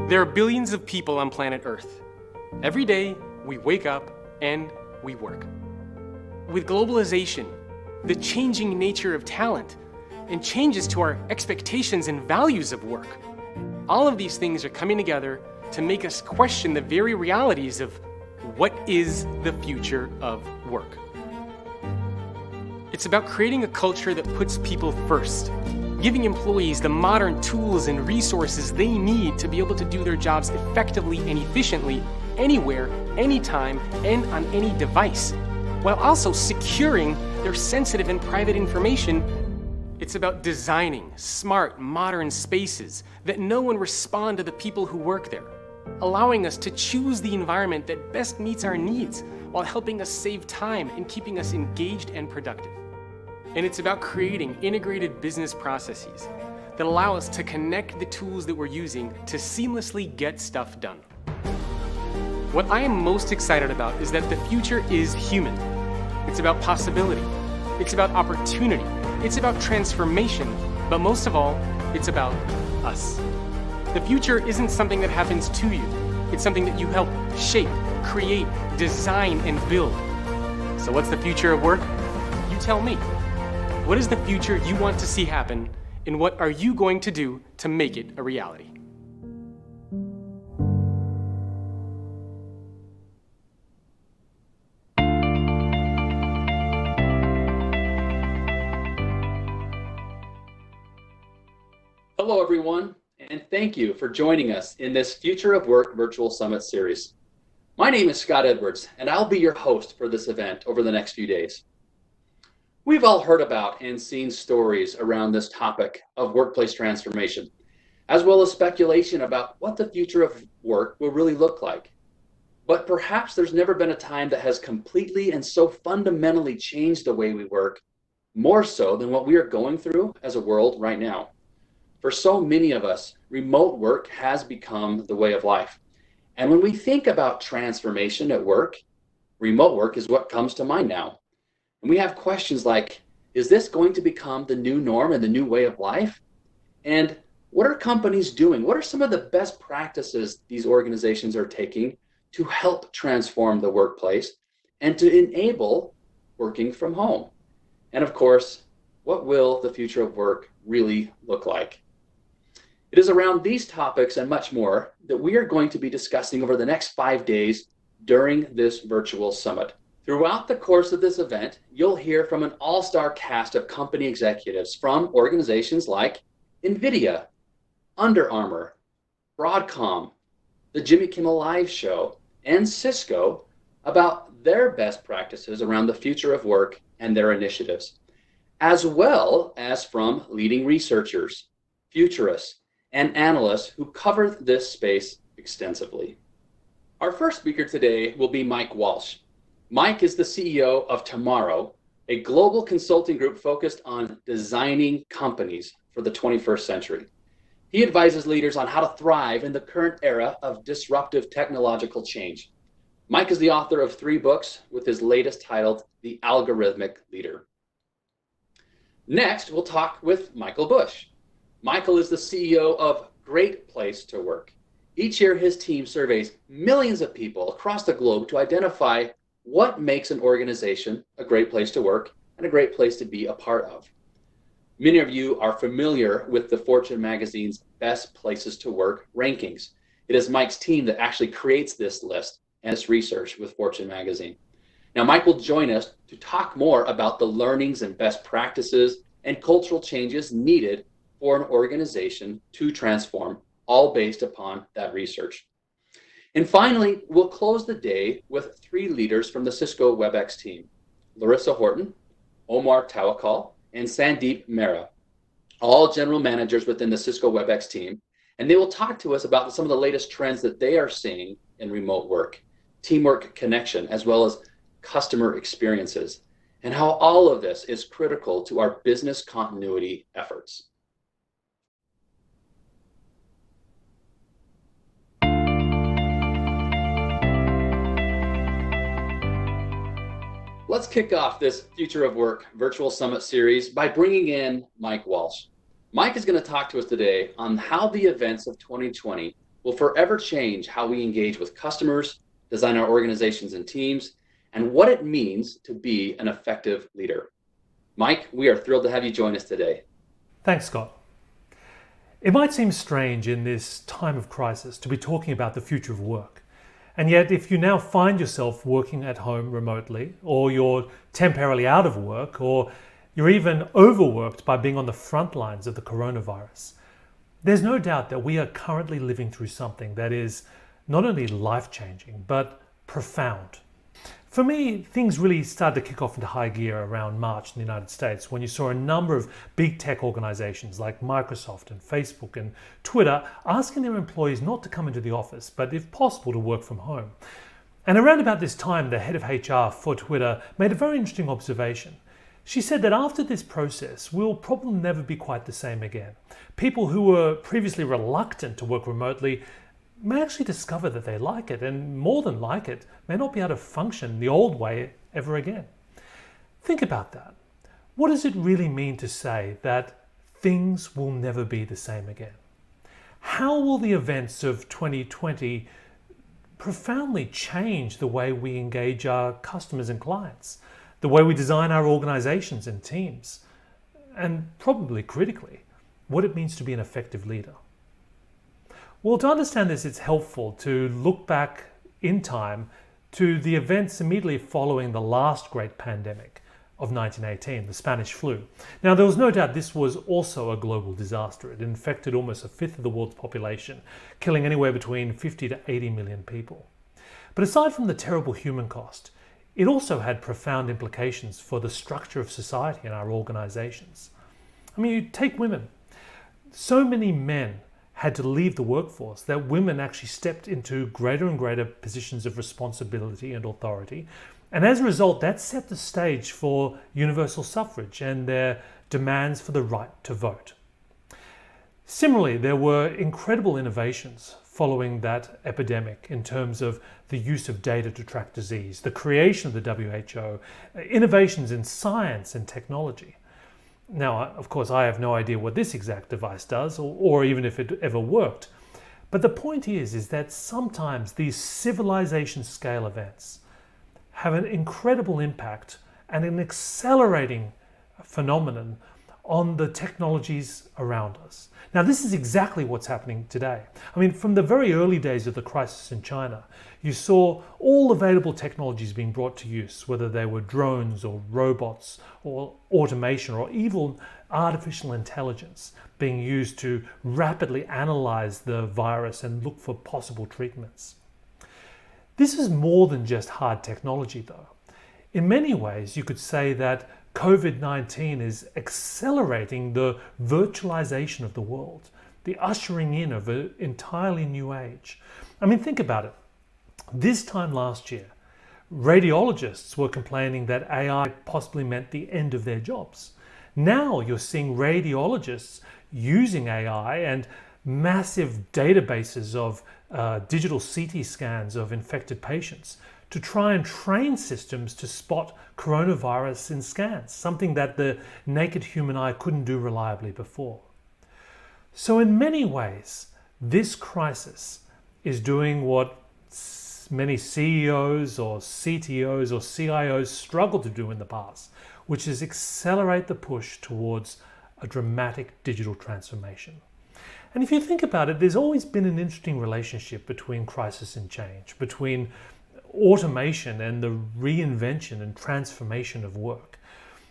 There are billions of people on planet Earth. Every day, we wake up and we work. With globalization, the changing nature of talent, and changes to our expectations and values of work, all of these things are coming together to make us question the very realities of what is the future of work. It's about creating a culture that puts people first, giving employees the modern tools and resources they need to be able to do their jobs effectively and efficiently, anywhere, anytime, and on any device, while also securing their sensitive and private information. It's about designing smart, modern spaces that know and respond to the people who work there, allowing us to choose the environment that best meets our needs while helping us save time and keeping us engaged and productive. And it's about creating integrated business processes that allow us to connect the tools that we're using to seamlessly get stuff done. What I am most excited about is that the future is human. It's about possibility. It's about opportunity. It's about transformation. But most of all, it's about us. The future isn't something that happens to you. It's something that you help shape, create, design, and build. So what's the future of work? You tell me. What is the future you want to see happen, and what are you going to do to make it a reality? Hello, everyone, and thank you for joining us in this Future of Work Virtual Summit series. My name is Scott Edwards, and I'll be your host for this event over the next few days. We've all heard about and seen stories around this topic of workplace transformation, as well as speculation about what the future of work will really look like. But perhaps there's never been a time that has completely and so fundamentally changed the way we work, more so than what we are going through as a world right now. For so many of us, remote work has become the way of life. And when we think about transformation at work, remote work is what comes to mind now. And we have questions like, is this going to become the new norm and the new way of life? And what are companies doing? What are some of the best practices these organizations are taking to help transform the workplace and to enable working from home? And of course, what will the future of work really look like? It is around these topics and much more that we are going to be discussing over the next 5 days during this virtual summit. Throughout the course of this event, you'll hear from an all-star cast of company executives from organizations like NVIDIA, Under Armour, Broadcom, the Jimmy Kimmel Live Show, and Cisco about their best practices around the future of work and their initiatives, as well as from leading researchers, futurists, and analysts who cover this space extensively. Our first speaker today will be Mike Walsh. Mike is the CEO of Tomorrow, a global consulting group focused on designing companies for the 21st century. He advises leaders on how to thrive in the current era of disruptive technological change. Mike is the author of 3 books, with his latest titled The Algorithmic Leader. Next, we'll talk with Michael Bush. Michael is the CEO of Great Place to Work. Each year, his team surveys millions of people across the globe to identify what makes an organization a great place to work and a great place to be a part of. Many of you are familiar with the Fortune magazine's Best Places to Work rankings. It is Mike's team that actually creates this list and this research with Fortune magazine. Now, Mike will join us to talk more about the learnings and best practices and cultural changes needed for an organization to transform, all based upon that research. And finally, we'll close the day with 3 leaders from the Cisco Webex team, Larissa Horton, Omar Tawakal, and Sandeep Mehra, all general managers within the Cisco Webex team. And they will talk to us about some of the latest trends that they are seeing in remote work, teamwork connection, as well as customer experiences, and how all of this is critical to our business continuity efforts. Let's kick off this Future of Work Virtual Summit series by bringing in Mike Walsh. Mike is going to talk to us today on how the events of 2020 will forever change how we engage with customers, design our organizations and teams, and what it means to be an effective leader. Mike, we are thrilled to have you join us today. Thanks, Scott. It might seem strange in this time of crisis to be talking about the future of work. And yet, if you now find yourself working at home remotely, or you're temporarily out of work, or you're even overworked by being on the front lines of the coronavirus, there's no doubt that we are currently living through something that is not only life-changing, but profound. For me, things really started to kick off into high gear around March in the United States when you saw a number of big tech organizations like Microsoft and Facebook and Twitter asking their employees not to come into the office, but if possible to work from home. And around about this time, the head of HR for Twitter made a very interesting observation. She said that after this process, we'll probably never be quite the same again. People who were previously reluctant to work remotely may actually discover that they like it, and more than like it, may not be able to function the old way ever again. Think about that. What does it really mean to say that things will never be the same again? How will the events of 2020 profoundly change the way we engage our customers and clients, the way we design our organizations and teams, and probably critically, what it means to be an effective leader? Well, to understand this, it's helpful to look back in time to the events immediately following the last great pandemic of 1918, the Spanish flu. Now, there was no doubt this was also a global disaster. It infected almost a fifth of the world's population, killing anywhere between 50 to 80 million people. But aside from the terrible human cost, it also had profound implications for the structure of society and our organizations. I mean, you take women. So many men had to leave the workforce that women actually stepped into greater and greater positions of responsibility and authority. And as a result, that set the stage for universal suffrage and their demands for the right to vote. Similarly, there were incredible innovations following that epidemic in terms of the use of data to track disease, the creation of the WHO, innovations in science and technology. Now, of course, I have no idea what this exact device does, or even if it ever worked. But the point is that sometimes these civilization scale events have an incredible impact and an accelerating phenomenon on the technologies around us. Now, this is exactly what's happening today. I mean, from the very early days of the crisis in China, you saw all available technologies being brought to use, whether they were drones or robots or automation or even artificial intelligence being used to rapidly analyze the virus and look for possible treatments. This is more than just hard technology, though. In many ways, you could say that COVID-19 is accelerating the virtualization of the world, the ushering in of an entirely new age. I mean, think about it. This time last year, radiologists were complaining that AI possibly meant the end of their jobs. Now you're seeing radiologists using AI and massive databases of digital CT scans of infected patients to try and train systems to spot coronavirus in scans, something that the naked human eye couldn't do reliably before. So in many ways, this crisis is doing what many CEOs or CTOs or CIOs struggled to do in the past, which is accelerate the push towards a dramatic digital transformation. And if you think about it, there's always been an interesting relationship between crisis and change, between automation and the reinvention and transformation of work.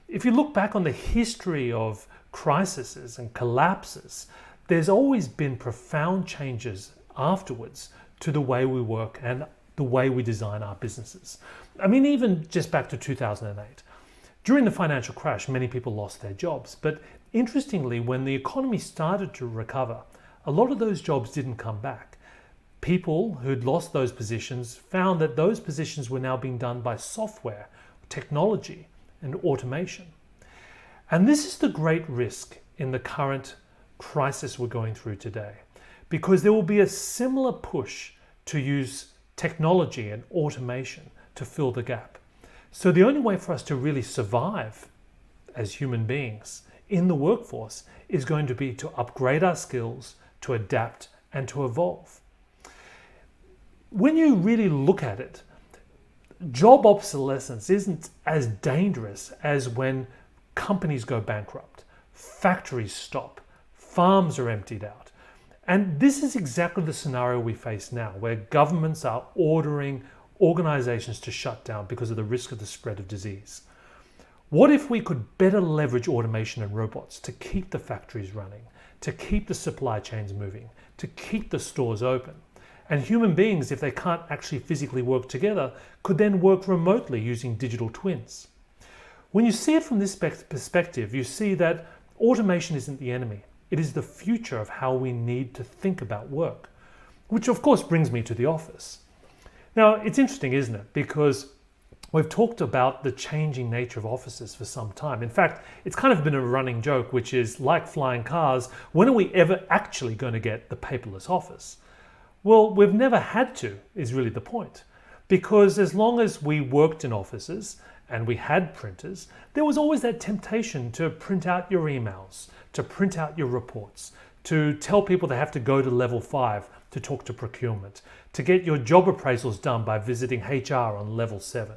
If you look back on the history of crises and collapses, there's always been profound changes afterwards to the way we work and the way we design our businesses. I mean, even just back to 2008. During the financial crash, many people lost their jobs. But interestingly, when the economy started to recover, a lot of those jobs didn't come back. People who'd lost those positions found that those positions were now being done by software, technology, and automation. And this is the great risk in the current crisis we're going through today, because there will be a similar push to use technology and automation to fill the gap. So the only way for us to really survive as human beings in the workforce is going to be to upgrade our skills, to adapt and to evolve. when you really look at it, job obsolescence isn't as dangerous as when companies go bankrupt, factories stop, farms are emptied out. And this is exactly the scenario we face now, where governments are ordering organizations to shut down because of the risk of the spread of disease. What if we could better leverage automation and robots to keep the factories running, to keep the supply chains moving, to keep the stores open? And human beings, if they can't actually physically work together, could then work remotely using digital twins. When you see it from this perspective, you see that automation isn't the enemy. It is the future of how we need to think about work, which of course brings me to the office. Now, it's interesting, isn't it? Because we've talked about the changing nature of offices for some time. In fact, it's kind of been a running joke, which is like flying cars, when are we ever actually going to get the paperless office? Well, we've never had to, is really the point. Because as long as we worked in offices and we had printers, there was always that temptation to print out your emails, to print out your reports, to tell people they have to go to level 5 to talk to procurement, to get your job appraisals done by visiting HR on level 7.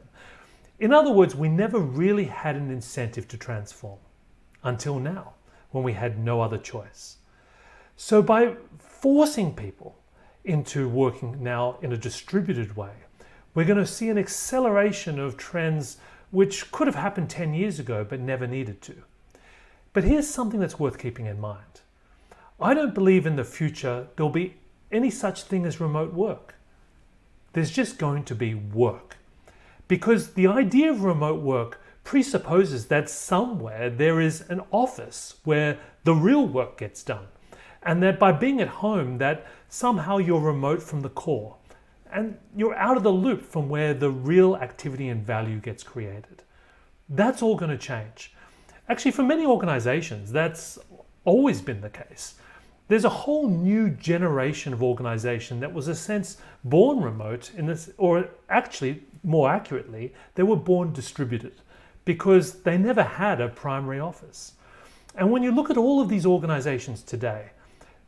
In other words, we never really had an incentive to transform until now, when we had no other choice. So by forcing people into working now in a distributed way, we're going to see an acceleration of trends which could have happened 10 years ago but never needed to. But here's something that's worth keeping in mind. I don't believe in the future there'll be any such thing as remote work. There's just going to be work. Because the idea of remote work presupposes that somewhere there is an office where the real work gets done. And that by being at home, that somehow you're remote from the core and you're out of the loop from where the real activity and value gets created. That's all going to change. Actually, for many organizations, that's always been the case. There's a whole new generation of organization that was, in a sense, born remote in this, or actually, more accurately, they were born distributed because they never had a primary office. And when you look at all of these organizations today,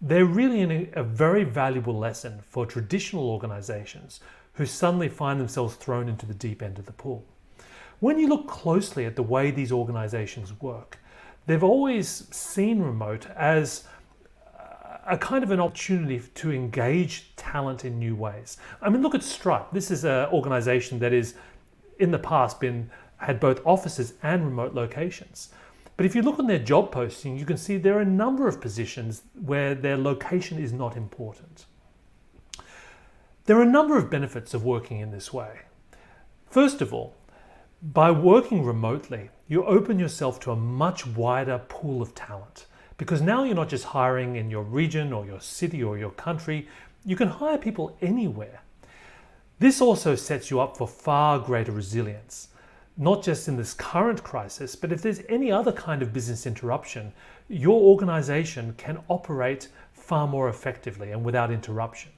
they're really in a very valuable lesson for traditional organizations who suddenly find themselves thrown into the deep end of the pool. When you look closely at the way these organizations work, they've always seen remote as a kind of an opportunity to engage talent in new ways. I mean, look at Stripe. This is an organization that is, in the past, had both offices and remote locations. But if you look on their job posting, you can see there are a number of positions where their location is not important. There are a number of benefits of working in this way. First of all, by working remotely, you open yourself to a much wider pool of talent. Because now you're not just hiring in your region or your city or your country, you can hire people anywhere. This also sets you up for far greater resilience, not just in this current crisis, but if there's any other kind of business interruption, your organization can operate far more effectively and without interruption.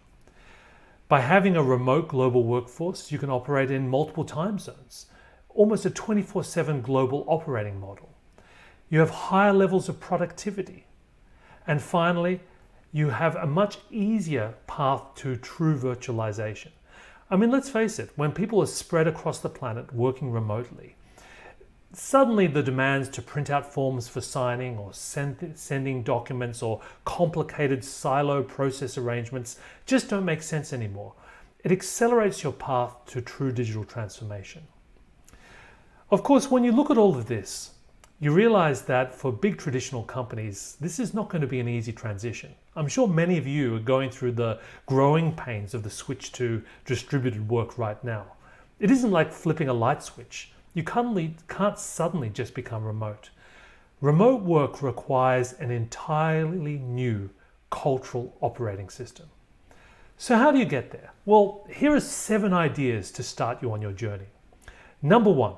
By having a remote global workforce, you can operate in multiple time zones, almost a 24/7 global operating model. You have higher levels of productivity. And finally, you have a much easier path to true virtualization. I mean, let's face it, when people are spread across the planet working remotely, suddenly the demands to print out forms for signing or sending documents or complicated silo process arrangements just don't make sense anymore. It accelerates your path to true digital transformation. Of course, when you look at all of this, you realize that for big traditional companies, this is not going to be an easy transition. I'm sure many of you are going through the growing pains of the switch to distributed work right now. It isn't like flipping a light switch. You can't suddenly just become remote. Remote work requires an entirely new cultural operating system. So how do you get there? Well, here are 7 ideas to start you on your journey. Number 1,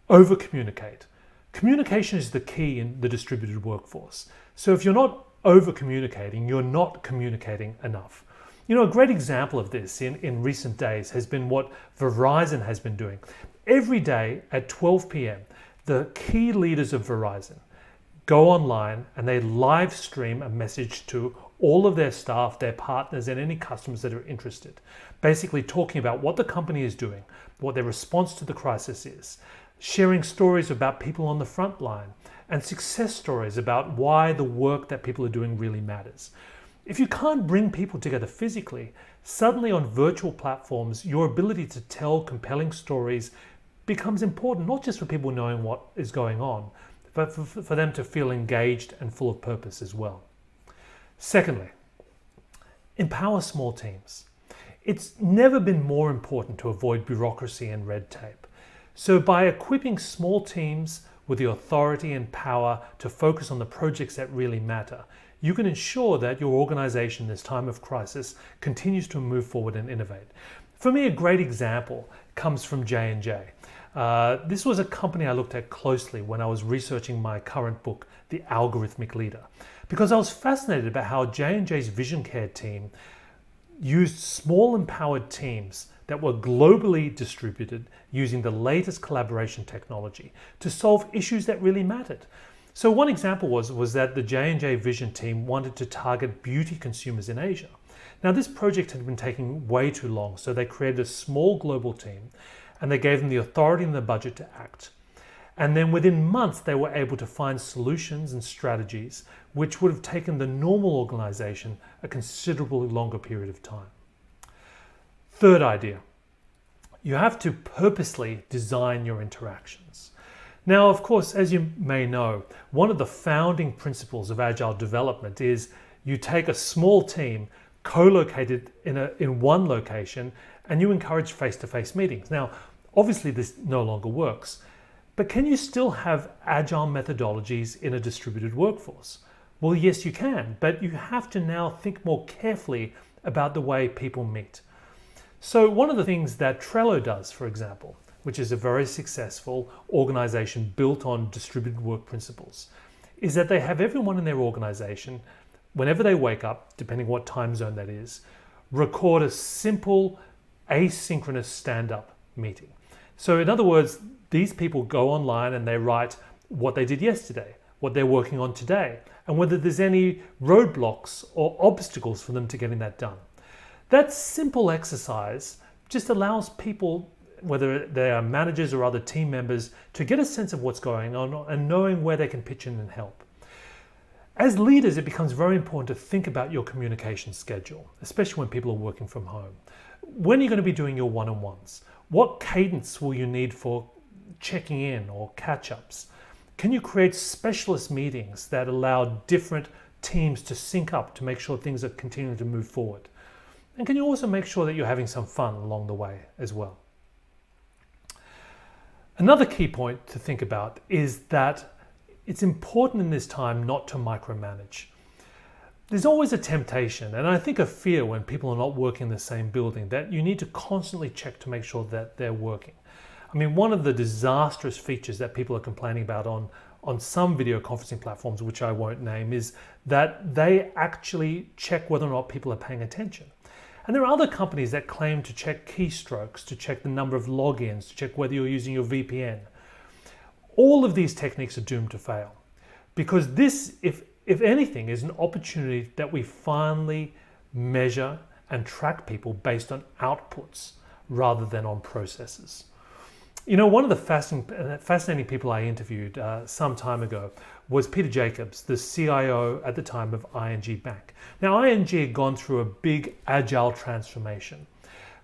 over-communicate. Communication is the key in the distributed workforce. So if you're not over-communicating, you're not communicating enough. You know, a great example of this in recent days has been what Verizon has been doing. Every day at 12 p.m., the key leaders of Verizon go online and they live stream a message to all of their staff, their partners, and any customers that are interested. Basically talking about what the company is doing, what their response to the crisis is, sharing stories about people on the front line, and success stories about why the work that people are doing really matters. If you can't bring people together physically, suddenly on virtual platforms, your ability to tell compelling stories becomes important, not just for people knowing what is going on, but for them to feel engaged and full of purpose as well. Secondly, empower small teams. It's never been more important to avoid bureaucracy and red tape. So by equipping small teams with the authority and power to focus on the projects that really matter, you can ensure that your organization in this time of crisis continues to move forward and innovate. For me, a great example comes from J&J. This was a company I looked at closely when I was researching my current book, The Algorithmic Leader, because I was fascinated about how J&J's Vision Care team used small empowered teams that were globally distributed using the latest collaboration technology to solve issues that really mattered. So one example was that the J&J Vision team wanted to target beauty consumers in Asia. Now this project had been taking way too long, so they created a small global team and they gave them the authority and the budget to act. And then within months, they were able to find solutions and strategies which would have taken the normal organization a considerably longer period of time. Third idea, you have to purposely design your interactions. Now, of course, as you may know, one of the founding principles of agile development is you take a small team co-located in one location and you encourage face-to-face meetings. Now, obviously this no longer works, but can you still have agile methodologies in a distributed workforce? Well, yes, you can, but you have to now think more carefully about the way people meet. So one of the things that Trello does, for example, which is a very successful organization built on distributed work principles, is that they have everyone in their organization, whenever they wake up, depending what time zone that is, record a simple asynchronous stand-up meeting. So in other words, these people go online and they write what they did yesterday, what they're working on today, and whether there's any roadblocks or obstacles for them to getting that done. That simple exercise just allows people, whether they are managers or other team members, to get a sense of what's going on and knowing where they can pitch in and help. As leaders, it becomes very important to think about your communication schedule, especially when people are working from home. When are you going to be doing your one-on-ones? What cadence will you need for checking in or catch-ups? Can you create specialist meetings that allow different teams to sync up to make sure things are continuing to move forward? And can you also make sure that you're having some fun along the way as well? Another key point to think about is that it's important in this time not to micromanage. There's always a temptation, and I think a fear when people are not working in the same building, that you need to constantly check to make sure that they're working. I mean, one of the disastrous features that people are complaining about on some video conferencing platforms, which I won't name, is that they actually check whether or not people are paying attention. And there are other companies that claim to check keystrokes, to check the number of logins, to check whether you're using your VPN. All of these techniques are doomed to fail, because this, if anything, is an opportunity that we finally measure and track people based on outputs rather than on processes. You know, one of the fascinating people I interviewed some time ago was Peter Jacobs, the CIO at the time of ING Bank. Now, ING had gone through a big agile transformation,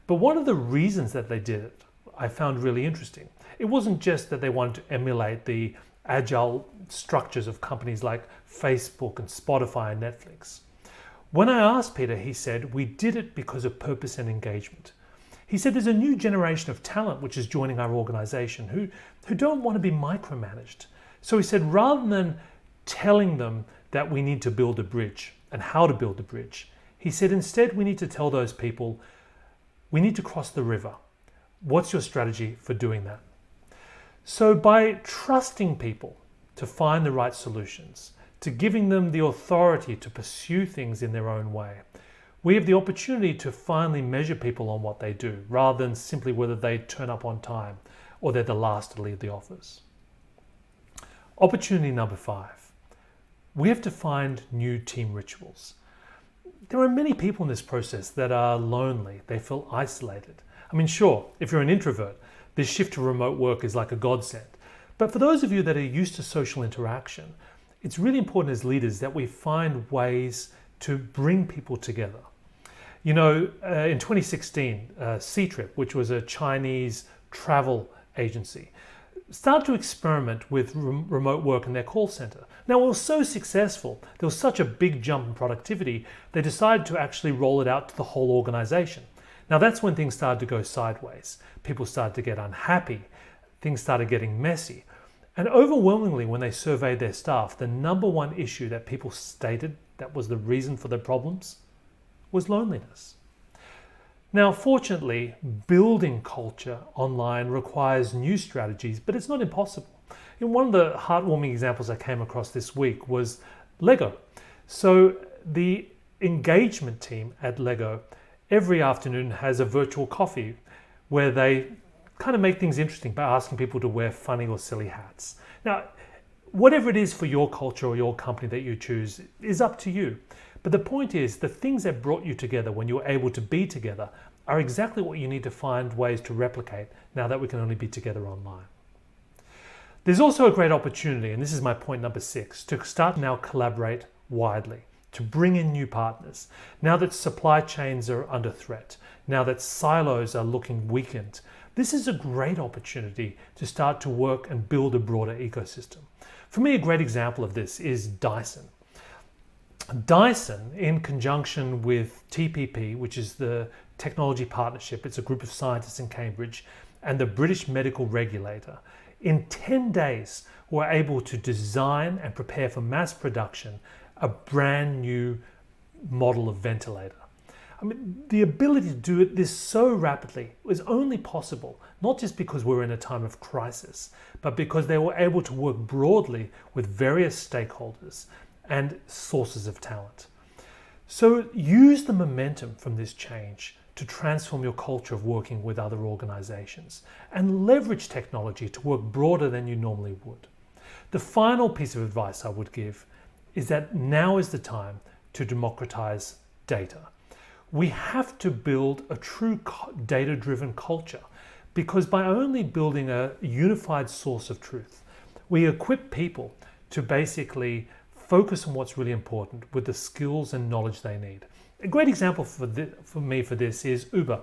but one of the reasons that they did it, I found really interesting. It wasn't just that they wanted to emulate the agile structures of companies like Facebook and Spotify and Netflix. When I asked Peter, he said, we did it because of purpose and engagement. He said there's a new generation of talent which is joining our organization who don't want to be micromanaged. So he said, rather than telling them that we need to build a bridge and how to build a bridge, he said, instead we need to tell those people, we need to cross the river. What's your strategy for doing that? So by trusting people to find the right solutions, to giving them the authority to pursue things in their own way, we have the opportunity to finally measure people on what they do, rather than simply whether they turn up on time or they're the last to leave the office. Opportunity number 5. We have to find new team rituals. there are many people in this process that are lonely. They feel isolated. I mean, sure, if you're an introvert, this shift to remote work is like a godsend. But for those of you that are used to social interaction, it's really important as leaders that we find ways to bring people together. You know, in 2016, Ctrip, which was a Chinese travel agency, started to experiment with remote work in their call center. Now, it was so successful, there was such a big jump in productivity, they decided to actually roll it out to the whole organization. Now, that's when things started to go sideways. People started to get unhappy, things started getting messy. And overwhelmingly, when they surveyed their staff, the number one issue that people stated that was the reason for their problems was loneliness. Now, fortunately, building culture online requires new strategies, but it's not impossible. And one of the heartwarming examples I came across this week was Lego. So the engagement team at Lego every afternoon has a virtual coffee where they kind of make things interesting by asking people to wear funny or silly hats. Now, whatever it is for your culture or your company that you choose is up to you. But the point is, the things that brought you together when you were able to be together are exactly what you need to find ways to replicate now that we can only be together online. There's also a great opportunity, and this is my point number 6, to start now collaborate widely, to bring in new partners. Now that supply chains are under threat, now that silos are looking weakened, this is a great opportunity to start to work and build a broader ecosystem. For me, a great example of this is Dyson. Dyson, in conjunction with TPP, which is the technology partnership, it's a group of scientists in Cambridge, and the British medical regulator, in 10 days were able to design and prepare for mass production a brand new model of ventilator. I mean, the ability to do this so rapidly was only possible, not just because we're in a time of crisis, but because they were able to work broadly with various stakeholders and sources of talent. So use the momentum from this change to transform your culture of working with other organizations and leverage technology to work broader than you normally would. The final piece of advice I would give is that now is the time to democratize data. We have to build a true data-driven culture, because by only building a unified source of truth, we equip people to basically focus on what's really important with the skills and knowledge they need. A great example for me for this is Uber.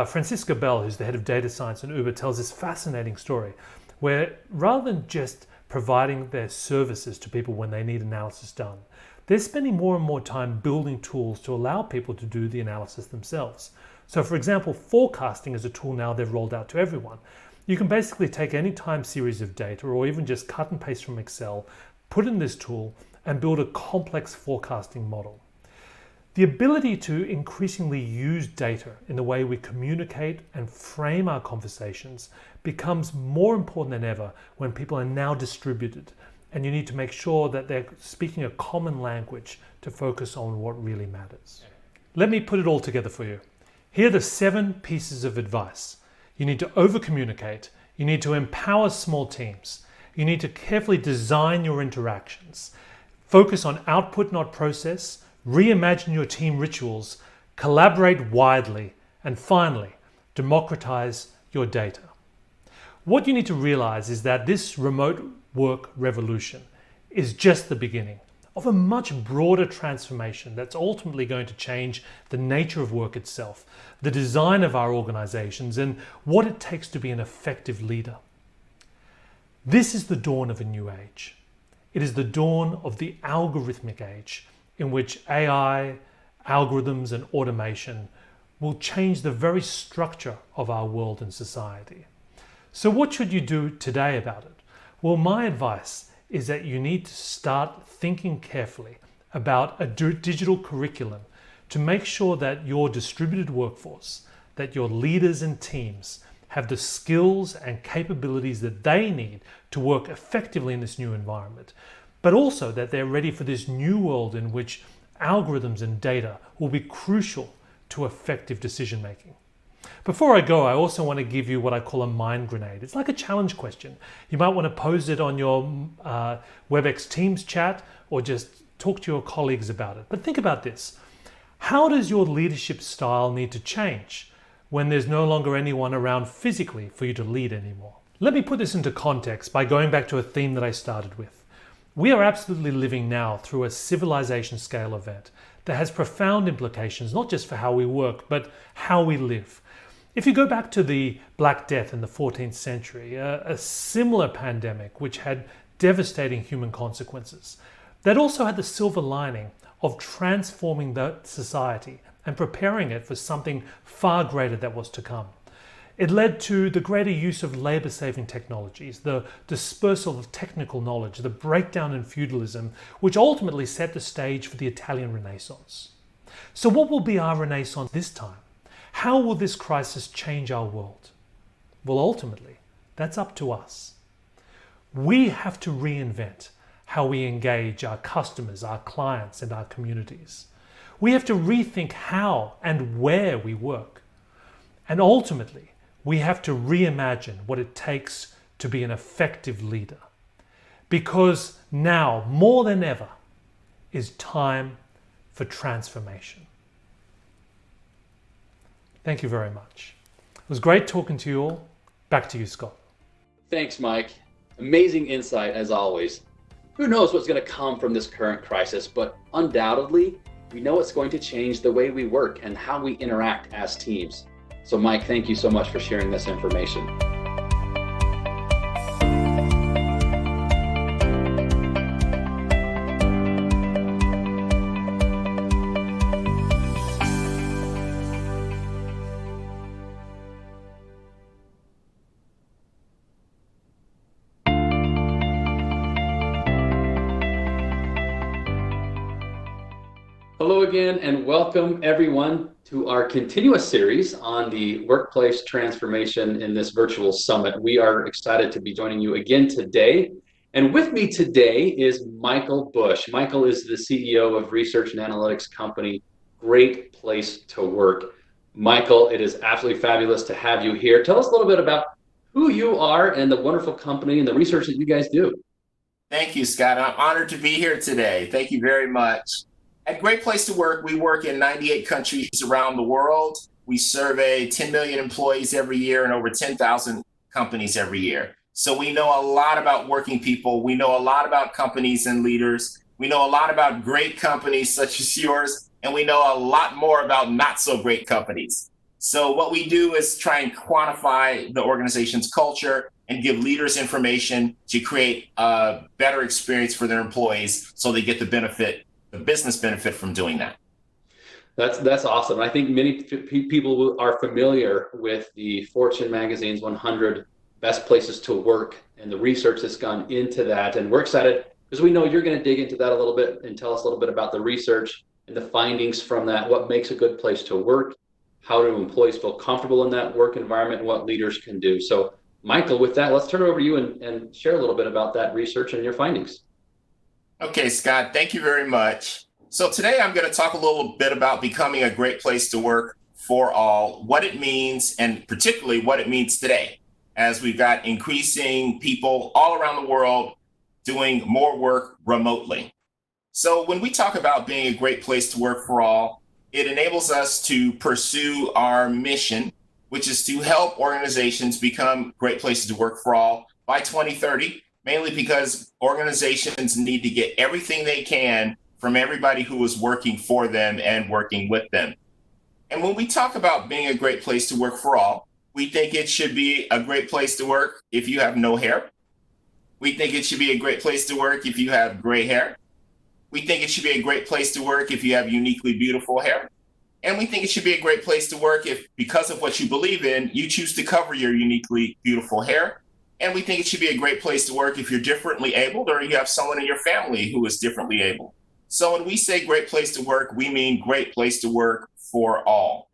Francisca Bell, who's the head of data science in Uber, tells this fascinating story where rather than just providing their services to people when they need analysis done, they're spending more and more time building tools to allow people to do the analysis themselves. So for example, forecasting is a tool now they've rolled out to everyone. You can basically take any time series of data or even just cut and paste from Excel, put in this tool and build a complex forecasting model. The ability to increasingly use data in the way we communicate and frame our conversations becomes more important than ever when people are now distributed, and you need to make sure that they're speaking a common language to focus on what really matters. Let me put it all together for you. Here are the 7 pieces of advice. You need to over-communicate. You need to empower small teams. You need to carefully design your interactions. Focus on output, not process. Reimagine your team rituals. Collaborate widely. And finally, democratize your data. What you need to realize is that this remote work revolution is just the beginning of a much broader transformation that's ultimately going to change the nature of work itself, the design of our organizations, and what it takes to be an effective leader. This is the dawn of a new age. It is the dawn of the algorithmic age, in which AI, algorithms, and automation will change the very structure of our world and society. So what should you do today about it? Well, my advice is that you need to start thinking carefully about a digital curriculum to make sure that your distributed workforce, that your leaders and teams have the skills and capabilities that they need to work effectively in this new environment, but also that they're ready for this new world in which algorithms and data will be crucial to effective decision making. Before I go, I also want to give you what I call a mind grenade. It's like a challenge question. You might want to pose it on your Webex Teams chat or just talk to your colleagues about it. But think about this. How does your leadership style need to change when there's no longer anyone around physically for you to lead anymore? Let me put this into context by going back to a theme that I started with. We are absolutely living now through a civilization scale event that has profound implications, not just for how we work, but how we live. If you go back to the Black Death in the 14th century, a similar pandemic which had devastating human consequences, that also had the silver lining of transforming that society and preparing it for something far greater that was to come. It led to the greater use of labor-saving technologies, the dispersal of technical knowledge, the breakdown in feudalism, which ultimately set the stage for the Italian Renaissance. So what will be our Renaissance this time? How will this crisis change our world? Well, ultimately, that's up to us. We have to reinvent how we engage our customers, our clients, and our communities. We have to rethink how and where we work. And ultimately, we have to reimagine what it takes to be an effective leader. Because now, more than ever, is time for transformation. Thank you very much. It was great talking to you all. Back to you, Scott. Thanks, Mike. Amazing insight as always. Who knows what's going to come from this current crisis, but undoubtedly, we know it's going to change the way we work and how we interact as teams. So Mike, thank you so much for sharing this information. Hello again, and welcome everyone to our continuous series on the workplace transformation in this virtual summit. We are excited to be joining you again today. And with me today is Michael Bush. Michael is the CEO of research and analytics company, Great Place to Work. Michael, it is absolutely fabulous to have you here. Tell us a little bit about who you are and the wonderful company and the research that you guys do. Thank you, Scott. I'm honored to be here today. Thank you very much. At Great Place to Work, we work in 98 countries around the world. We survey 10 million employees every year and over 10,000 companies every year. So we know a lot about working people. We know a lot about companies and leaders. We know a lot about great companies such as yours, and we know a lot more about not so great companies. So what we do is try and quantify the organization's culture and give leaders information to create a better experience for their employees so they get the business benefit from doing that. That's awesome. I think many people are familiar with the Fortune magazine's 100 best places to work and the research that's gone into that. And we're excited because we know you're going to dig into that a little bit and tell us a little bit about the research and the findings from that, what makes a good place to work, how do employees feel comfortable in that work environment, and what leaders can do. So Michael, with that, let's turn it over to you and share a little bit about that research and your findings. Okay, Scott, thank you very much. So today I'm going to talk a little bit about becoming a great place to work for all, what it means, and particularly what it means today, as we've got increasing people all around the world doing more work remotely. So when we talk about being a great place to work for all, it enables us to pursue our mission, which is to help organizations become great places to work for all by 2030. Mainly because organizations need to get everything they can from everybody who is working for them and working with them. And when we talk about being a great place to work for all, we think it should be a great place to work if you have no hair. We think it should be a great place to work if you have gray hair. We think it should be a great place to work if you have uniquely beautiful hair. And we think it should be a great place to work if, because of what you believe in, you choose to cover your uniquely beautiful hair. And we think it should be a great place to work if you're differently abled or you have someone in your family who is differently abled. So when we say great place to work, we mean great place to work for all.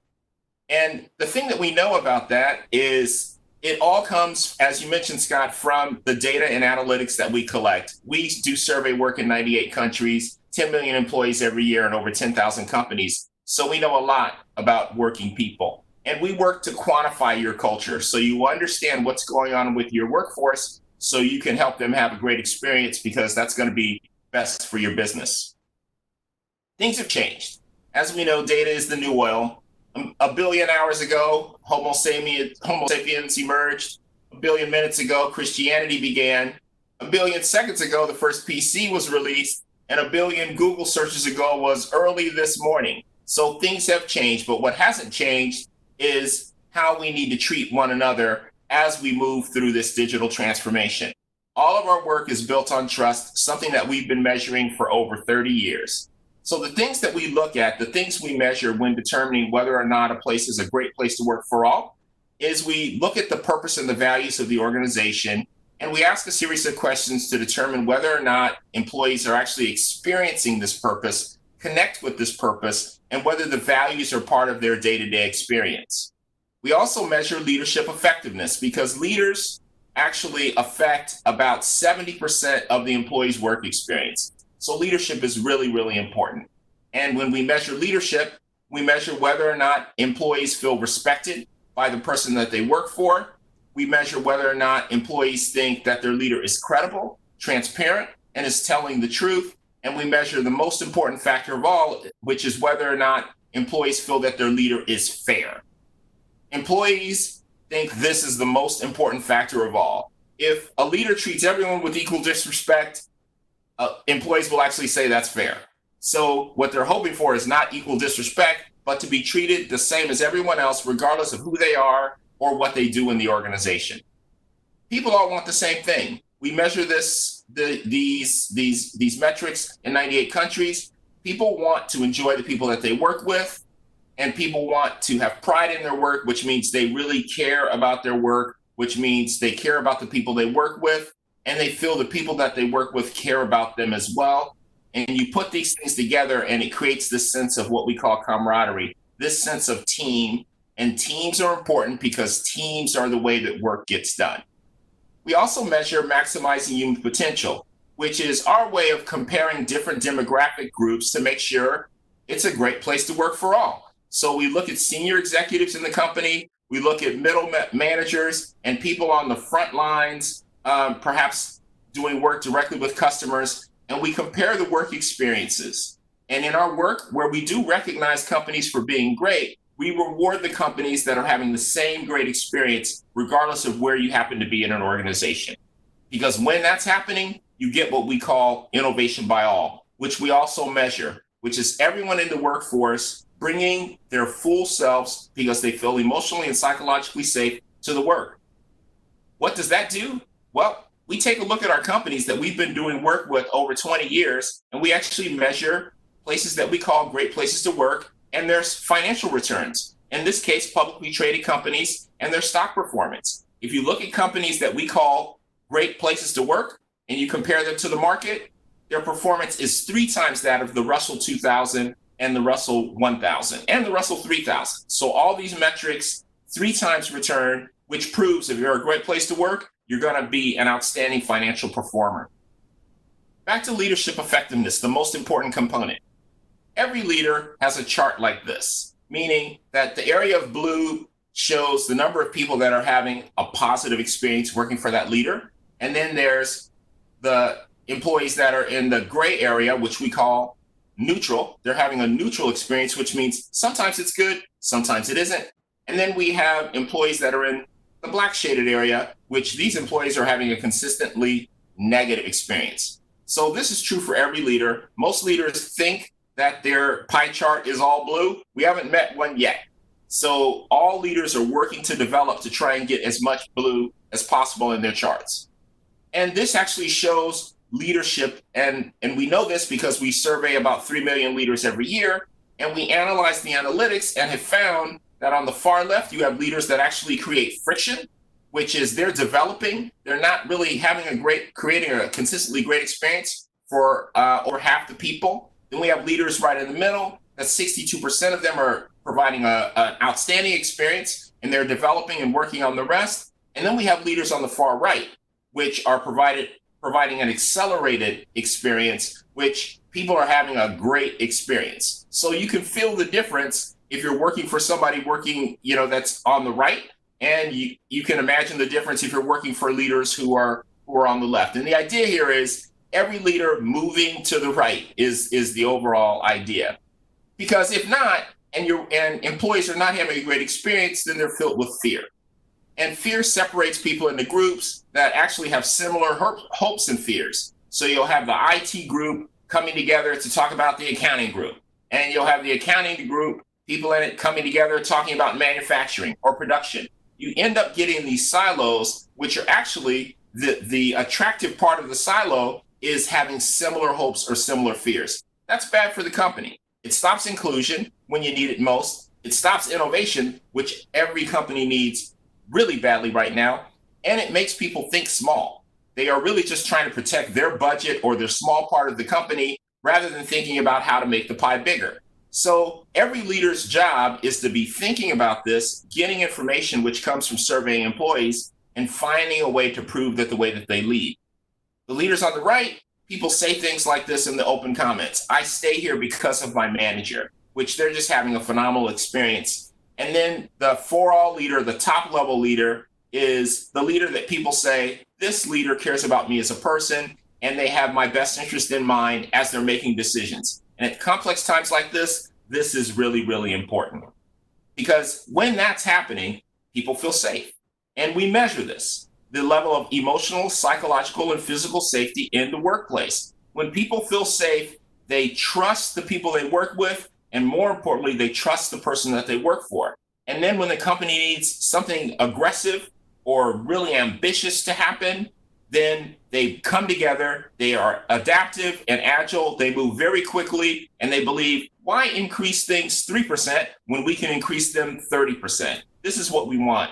And the thing that we know about that is it all comes, as you mentioned, Scott, from the data and analytics that we collect. We do survey work in 98 countries, 10 million employees every year, and over 10,000 companies. So we know a lot about working people. And we work to quantify your culture so you understand what's going on with your workforce so you can help them have a great experience because that's going to be best for your business. Things have changed. As we know, data is the new oil. A billion hours ago, Homo sapiens emerged. A billion minutes ago, Christianity began. A billion seconds ago, the first PC was released. And a billion Google searches ago was early this morning. So things have changed, but what hasn't changed is how we need to treat one another as we move through this digital transformation. All of our work is built on trust, something that we've been measuring for over 30 years. So the things that we look at, the things we measure when determining whether or not a place is a great place to work for all, is we look at the purpose and the values of the organization, and we ask a series of questions to determine whether or not employees are actually experiencing this purpose, connect with this purpose, and whether the values are part of their day-to-day experience. We also measure leadership effectiveness because leaders actually affect about 70% of the employee's work experience. So leadership is really, really important. And when we measure leadership, we measure whether or not employees feel respected by the person that they work for. We measure whether or not employees think that their leader is credible, transparent, and is telling the truth. And we measure the most important factor of all, which is whether or not employees feel that their leader is fair. Employees think this is the most important factor of all. If a leader treats everyone with equal disrespect, employees will actually say that's fair. So what they're hoping for is not equal disrespect, but to be treated the same as everyone else, regardless of who they are or what they do in the organization. People all want the same thing. We measure these metrics in 98 countries. People want to enjoy the people that they work with, and people want to have pride in their work, which means they really care about their work, which means they care about the people they work with, and they feel the people that they work with care about them as well. And you put these things together and it creates this sense of what we call camaraderie, this sense of team. And teams are important because teams are the way that work gets done. We also measure maximizing human potential, which is our way of comparing different demographic groups to make sure it's a great place to work for all. So we look at senior executives in the company, we look at middle managers and people on the front lines, perhaps doing work directly with customers, and we compare the work experiences. And in our work, where we do recognize companies for being great, we reward the companies that are having the same great experience, regardless of where you happen to be in an organization. Because when that's happening, you get what we call innovation by all, which we also measure, which is everyone in the workforce bringing their full selves because they feel emotionally and psychologically safe to the work. What does that do? Well, we take a look at our companies that we've been doing work with over 20 years, and we actually measure places that we call great places to work and their financial returns. In this case, publicly traded companies and their stock performance. If you look at companies that we call great places to work and you compare them to the market, their performance is 3 times that of the Russell 2000 and the Russell 1000 and the Russell 3000. So all these metrics, 3 times return, which proves if you're a great place to work, you're going to be an outstanding financial performer. Back to leadership effectiveness, the most important component. Every leader has a chart like this, meaning that the area of blue shows the number of people that are having a positive experience working for that leader. And then there's the employees that are in the gray area, which we call neutral. They're having a neutral experience, which means sometimes it's good, sometimes it isn't. And then we have employees that are in the black shaded area, which these employees are having a consistently negative experience. So this is true for every leader. Most leaders think that their pie chart is all blue. We haven't met one yet. So all leaders are working to develop to try and get as much blue as possible in their charts. And this actually shows leadership. And we know this because we survey about 3 million leaders every year. And we analyze the analytics and have found that on the far left, you have leaders that actually create friction, which is they're developing. They're not really creating a consistently great experience for over half the people. Then we have leaders right in the middle, that 62% of them are providing an outstanding experience, and they're developing and working on the rest. And then we have leaders on the far right, which are providing an accelerated experience, which people are having a great experience. So you can feel the difference if you're working for somebody that's on the right, and you can imagine the difference if you're working for leaders who are on the left. And the idea here is every leader moving to the right is the overall idea. Because if not, and employees are not having a great experience, then they're filled with fear. And fear separates people into groups that actually have similar hopes and fears. So you'll have the IT group coming together to talk about the accounting group. And you'll have the accounting group, people in it coming together talking about manufacturing or production. You end up getting these silos, which are actually the attractive part of the silo is having similar hopes or similar fears. That's bad for the company. It stops inclusion when you need it most. It stops innovation, which every company needs really badly right now. And it makes people think small. They are really just trying to protect their budget or their small part of the company rather than thinking about how to make the pie bigger. So every leader's job is to be thinking about this, getting information which comes from surveying employees, and finding a way to prove that the way that they lead. The leaders on the right, people say things like this in the open comments. I stay here because of my manager, which they're just having a phenomenal experience. And then the for all leader, the top level leader, is the leader that people say, this leader cares about me as a person, and they have my best interest in mind as they're making decisions. And at complex times like this is really, really important. Because when that's happening, people feel safe. And we measure this, the level of emotional, psychological, and physical safety in the workplace. When people feel safe, they trust the people they work with, and more importantly, they trust the person that they work for. And then when the company needs something aggressive or really ambitious to happen, then they come together, they are adaptive and agile, they move very quickly, and they believe, why increase things 3% when we can increase them 30%? This is what we want.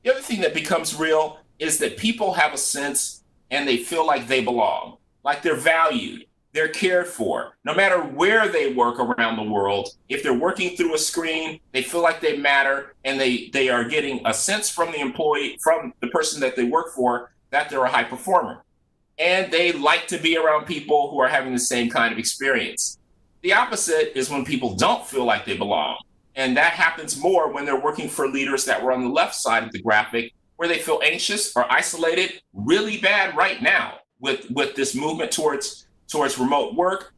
The other thing that becomes real is that people have a sense and they feel like they belong, like they're valued, they're cared for. No matter where they work around the world, if they're working through a screen, they feel like they matter, and they are getting a sense from the employee, from the person that they work for, that they're a high performer. And they like to be around people who are having the same kind of experience. The opposite is when people don't feel like they belong. And that happens more when they're working for leaders that were on the left side of the graphic, where they feel anxious or isolated really bad right now with this movement towards remote work.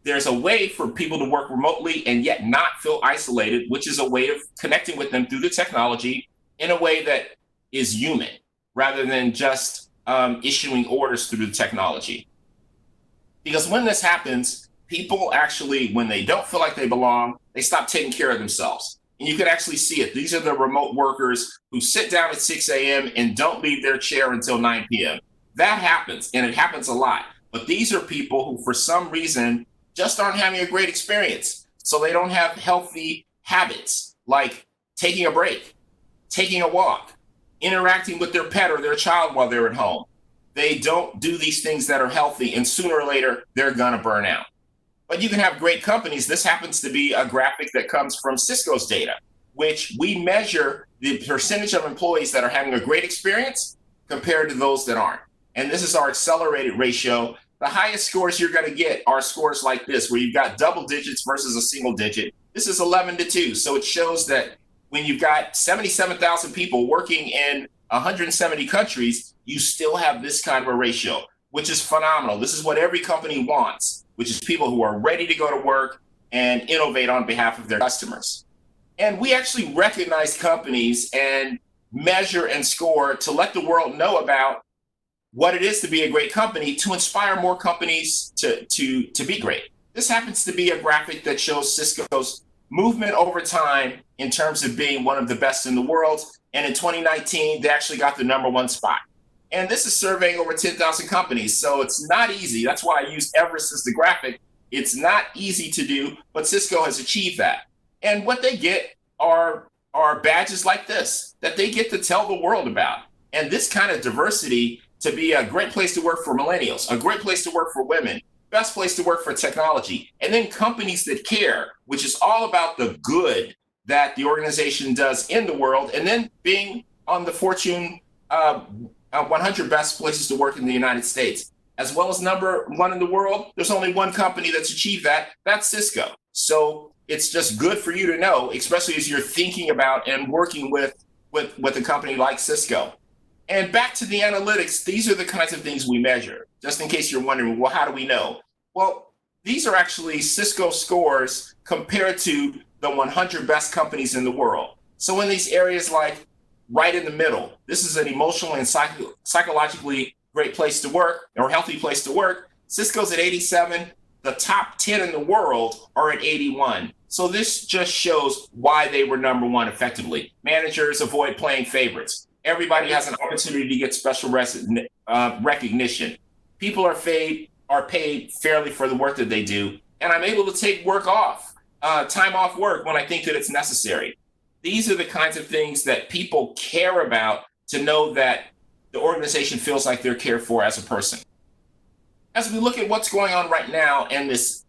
There's a way for people to work remotely and yet not feel isolated, which is a way of connecting with them through the technology in a way that is human, rather than just issuing orders through the technology. Because when this happens, people actually, when they don't feel like they belong, they stop taking care of themselves. And you can actually see it. These are the remote workers who sit down at 6 a.m. and don't leave their chair until 9 p.m. That happens, and it happens a lot. But these are people who, for some reason, just aren't having a great experience. So they don't have healthy habits like taking a break, taking a walk, interacting with their pet or their child while they're at home. They don't do these things that are healthy, and sooner or later, they're going to burn out. But you can have great companies. This happens to be a graphic that comes from Cisco's data, which we measure the percentage of employees that are having a great experience compared to those that aren't. And this is our accelerated ratio. The highest scores you're going to get are scores like this, where you've got double digits versus a single digit. This is 11-2. So it shows that when you've got 77,000 people working in 170 countries, you still have this kind of a ratio, which is phenomenal. This is what every company wants, which is people who are ready to go to work and innovate on behalf of their customers. And we actually recognize companies and measure and score to let the world know about what it is to be a great company, to inspire more companies to be great. This happens to be a graphic that shows Cisco's movement over time in terms of being one of the best in the world. And in 2019, they actually got the #1 spot. And this is surveying over 10,000 companies. So it's not easy. That's why I use Everest as the graphic. It's not easy to do, but Cisco has achieved that. And what they get are badges like this that they get to tell the world about. And this kind of diversity, to be a great place to work for millennials, a great place to work for women, best place to work for technology, and then companies that care, which is all about the good that the organization does in the world, and then being on the Fortune 100 best places to work in the United States, as well as #1 in the world. There's only one company that's achieved that. That's Cisco. So it's just good for you to know, especially as you're thinking about and working with a company like Cisco. And back to the analytics, these are the kinds of things we measure. Just in case you're wondering, well, how do we know? Well, These are actually Cisco scores compared to the 100 best companies in the world. So in these areas like right in the middle, this is an emotionally and psychologically great place to work or healthy place to work. Cisco's at 87. The top 10 in the world are at 81. So this just shows why they were number one effectively. Managers avoid playing favorites. Everybody has an opportunity to get special recognition. People are paid fairly for the work that they do. And I'm able to take time off work when I think that it's necessary. These are the kinds of things that people care about to know that the organization feels like they're cared for as a person. As we look at what's going on right now and this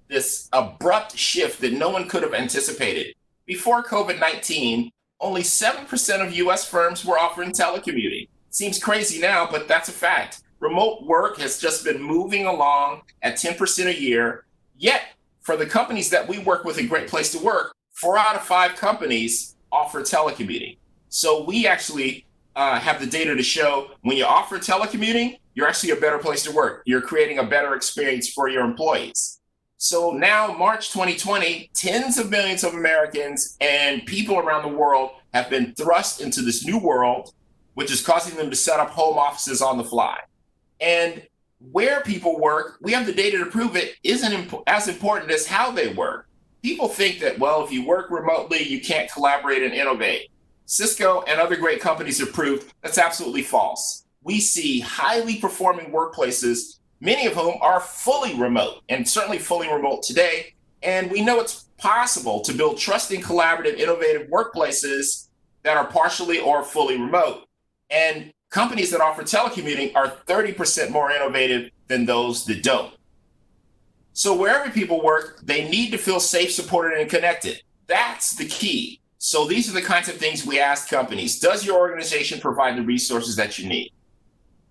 abrupt shift that no one could have anticipated, before COVID-19, only 7% of US firms were offering telecommuting. Seems crazy now, but that's a fact. Remote work has just been moving along at 10% a year. Yet, for the companies that we work with at Great Place to Work, 4 out of 5 companies offer telecommuting. So we actually have the data to show when you offer telecommuting, you're actually a better place to work. You're creating a better experience for your employees. So now, March 2020, tens of millions of Americans and people around the world have been thrust into this new world, which is causing them to set up home offices on the fly. And where people work, we have the data to prove it, isn't as important as how they work. People think that, well, if you work remotely, you can't collaborate and innovate. Cisco and other great companies have proved that's absolutely false. We see highly performing workplaces, many of whom are fully remote, and certainly fully remote today. And we know it's possible to build trusting, collaborative, innovative workplaces that are partially or fully remote. And companies that offer telecommuting are 30% more innovative than those that don't. So wherever people work, they need to feel safe, supported, and connected. That's the key. So these are the kinds of things we ask companies. Does your organization provide the resources that you need?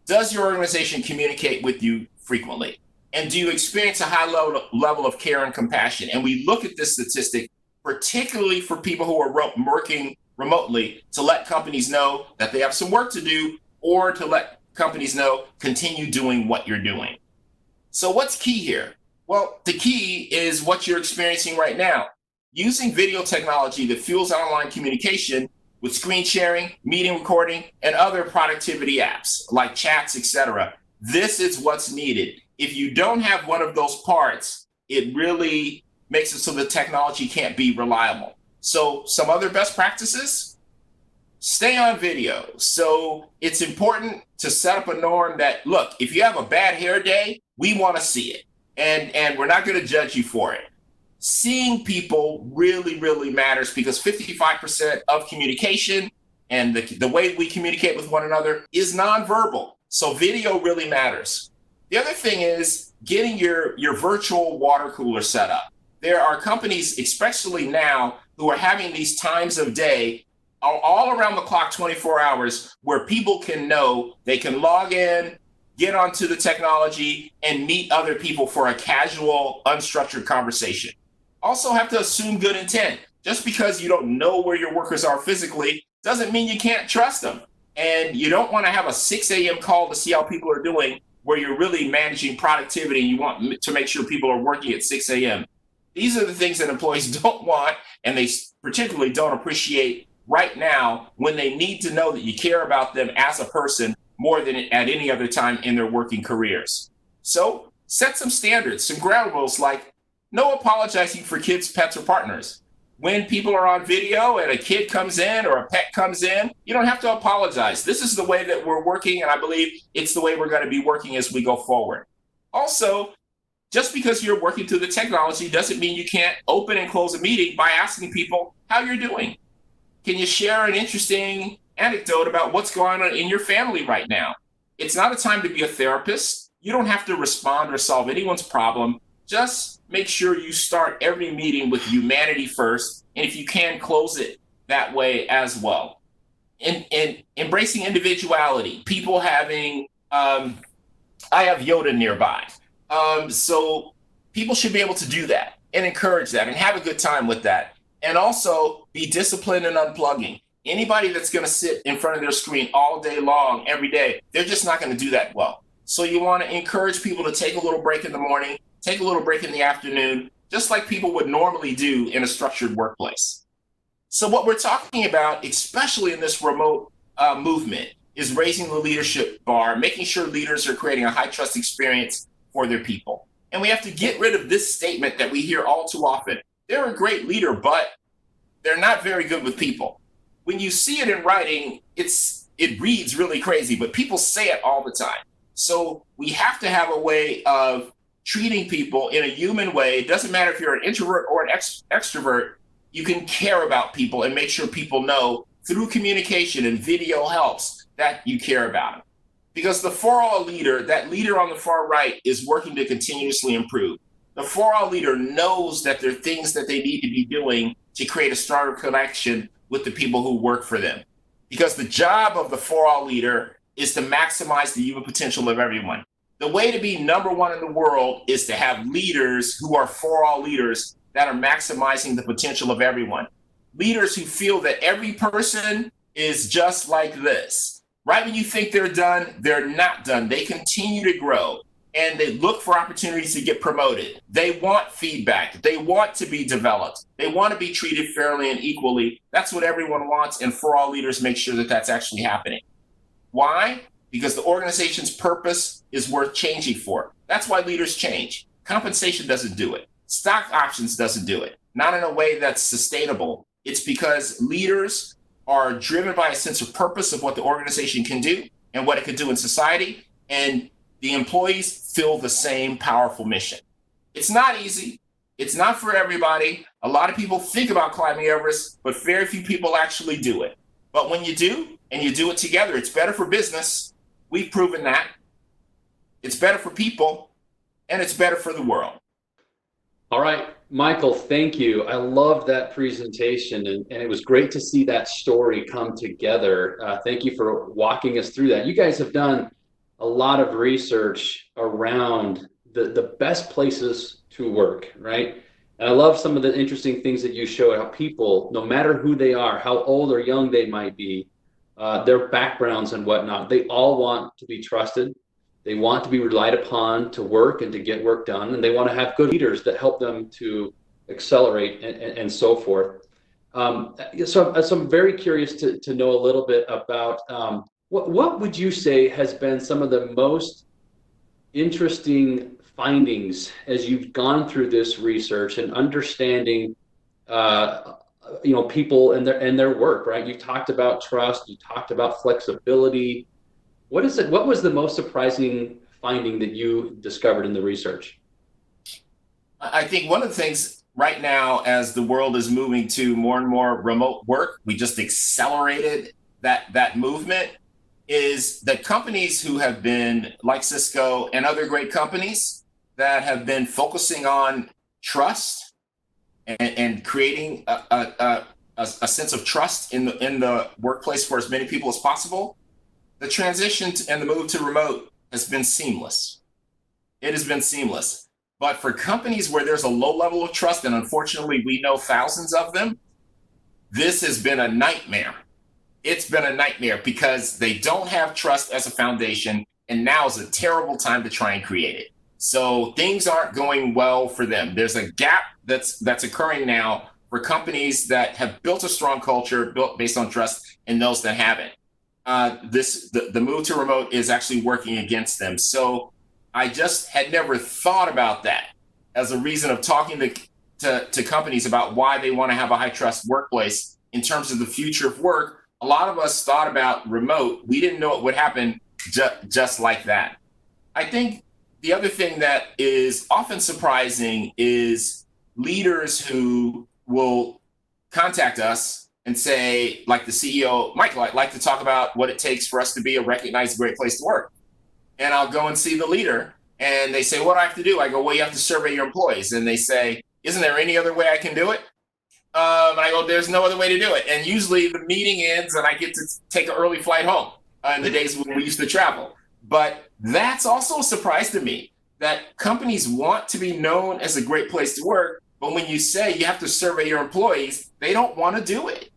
Does your organization communicate with you frequently? And do you experience a high level of care and compassion? And we look at this statistic, particularly for people who are working remotely, to let companies know that they have some work to do, or to let companies know, continue doing what you're doing. So what's key here? Well, the key is what you're experiencing right now. Using video technology that fuels online communication with screen sharing, meeting recording, and other productivity apps like chats, etc. This is what's needed. If you don't have one of those parts, it really makes it so the technology can't be reliable. So some other best practices: stay on video. So it's important to set up a norm that, look, if you have a bad hair day, we want to see it. And we're not going to judge you for it. Seeing people really, really matters, because 55% of communication and the way we communicate with one another is nonverbal. So video really matters. The other thing is getting your virtual water cooler set up. There are companies, especially now, who are having these times of day all around the clock, 24 hours, where people can know they can log in, get onto the technology, and meet other people for a casual, unstructured conversation. Also have to assume good intent. Just because you don't know where your workers are physically doesn't mean you can't trust them. And you don't want to have a 6 a.m. call to see how people are doing, where you're really managing productivity and you want to make sure people are working at 6 a.m. These are the things that employees don't want, and they particularly don't appreciate right now, when they need to know that you care about them as a person more than at any other time in their working careers. So set some standards, some ground rules, like no apologizing for kids, pets, or partners. When people are on video and a kid comes in or a pet comes in, you don't have to apologize. This is the way that we're working, and I believe it's the way we're going to be working as we go forward. Also, just because you're working through the technology doesn't mean you can't open and close a meeting by asking people how you're doing. Can you share an interesting anecdote about what's going on in your family right now? It's not a time to be a therapist. You don't have to respond or solve anyone's problem. Just make sure you start every meeting with humanity first, and if you can, close it that way as well. And embracing individuality, people having, I have Yoda nearby. So people should be able to do that and encourage that and have a good time with that. And also be disciplined in unplugging. Anybody that's going to sit in front of their screen all day long, every day, they're just not going to do that well. So you want to encourage people to take a little break in the morning, take a little break in the afternoon, just like people would normally do in a structured workplace. So what we're talking about, especially in this remote movement, is raising the leadership bar, making sure leaders are creating a high trust experience for their people. And we have to get rid of this statement that we hear all too often. They're a great leader, but they're not very good with people. When you see it in writing, it reads really crazy, but people say it all the time. So we have to have a way of treating people in a human way. It doesn't matter if you're an introvert or an extrovert, you can care about people and make sure people know through communication, and video helps, that you care about them. Because the 4all leader, that leader on the far right, is working to continuously improve. The 4all leader knows that there are things that they need to be doing to create a stronger connection with the people who work for them. Because the job of the 4all leader is to maximize the human potential of everyone. The way to be number one in the world is to have leaders who are 4all leaders that are maximizing the potential of everyone. Leaders who feel that every person is just like this. Right when you think they're done, they're not done. They continue to grow, and they look for opportunities to get promoted. They want feedback. They want to be developed. They want to be treated fairly and equally. That's what everyone wants, and 4all leaders make sure that that's actually happening. Why? Because the organization's purpose is worth changing for. That's why leaders change. Compensation doesn't do it. Stock options doesn't do it. Not in a way that's sustainable. It's because leaders are driven by a sense of purpose of what the organization can do and what it can do in society, and the employees feel the same powerful mission. It's not easy. It's not for everybody. A lot of people think about climbing Everest, but very few people actually do it. But when you do, and you do it together, it's better for business. We've proven that. It's better for people, and it's better for the world. All right, Michael, thank you. I love that presentation, and it was great to see that story come together. Thank you for walking us through that. You guys have done a lot of research around the best places to work, right? And I love some of the interesting things that you show, how people, no matter who they are, how old or young they might be, their backgrounds and whatnot, they all want to be trusted. They want to be relied upon to work and to get work done, and they want to have good leaders that help them to accelerate and so forth. So I'm very curious to know a little bit about what would you say has been some of the most interesting findings as you've gone through this research and understanding people and their work, right? You talked about trust, you talked about flexibility. What was the most surprising finding that you discovered in the research? I think one of the things right now, as the world is moving to more and more remote work, we just accelerated that movement, is that companies who have been, like Cisco and other great companies that have been focusing on trust and creating a sense of trust in the workplace for as many people as possible, the transition and the move to remote has been seamless. It has been seamless. But for companies where there's a low level of trust, and unfortunately we know thousands of them, this has been a nightmare. It's been a nightmare because they don't have trust as a foundation, and now is a terrible time to try and create it. So things aren't going well for them. There's a gap that's occurring now for companies that have built a strong culture built based on trust and those that haven't. The move to remote is actually working against them. So I just had never thought about that as a reason of talking to companies about why they want to have a high trust workplace in terms of the future of work. A lot of us thought about remote. We didn't know it would happen just like that. I think the other thing that is often surprising is leaders who will contact us and say, like the CEO, Michael, I'd like to talk about what it takes for us to be a recognized great place to work. And I'll go and see the leader, and they say, what do I have to do? I go, well, you have to survey your employees. And they say, isn't there any other way I can do it? And I go, there's no other way to do it. And usually the meeting ends and I get to take an early flight home in the days when we used to travel. But that's also a surprise to me, that companies want to be known as a great place to work, but when you say you have to survey your employees, they don't want to do it.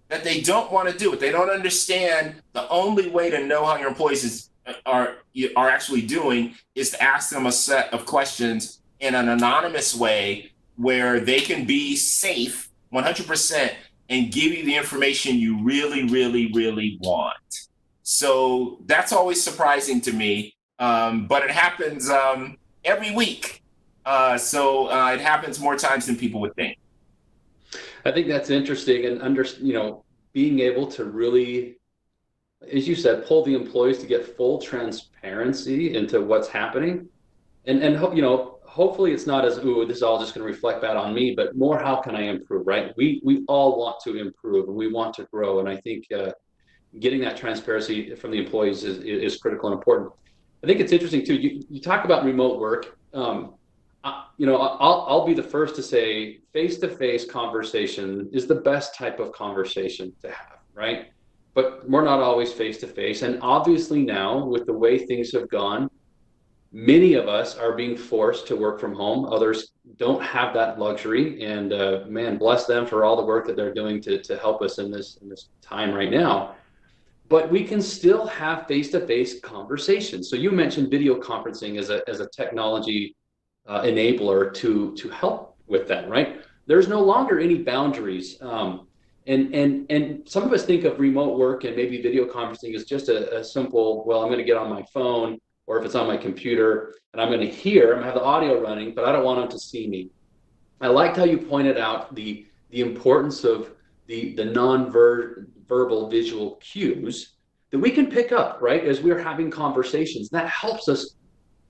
That they don't want to do it. They don't understand the only way to know how your employees are actually doing is to ask them a set of questions in an anonymous way where they can be safe 100% and give you the information you really, really, really want. So that's always surprising to me, but it happens every week. It happens more times than people would think. I think that's interesting, and being able to really, as you said, pull the employees to get full transparency into what's happening, and hopefully it's not as, ooh, this is all just going to reflect bad on me, but more, how can I improve, right? We all want to improve and we want to grow, and I think getting that transparency from the employees is critical and important. I think it's interesting too. You talk about remote work. I'll be the first to say face-to-face conversation is the best type of conversation to have, right? But we're not always face-to-face. And obviously now, with the way things have gone, many of us are being forced to work from home. Others don't have that luxury. And man, bless them for all the work that they're doing to help us in this time right now. But we can still have face-to-face conversations. So you mentioned video conferencing as a technology enabler to help with that, right? There's no longer any boundaries. And some of us think of remote work and maybe video conferencing as just a simple, well, I'm going to get on my phone, or if it's on my computer, and I'm going to have the audio running, but I don't want them to see me. I liked how you pointed out the importance of the non-verbal visual cues that we can pick up, right, as we're having conversations. That helps us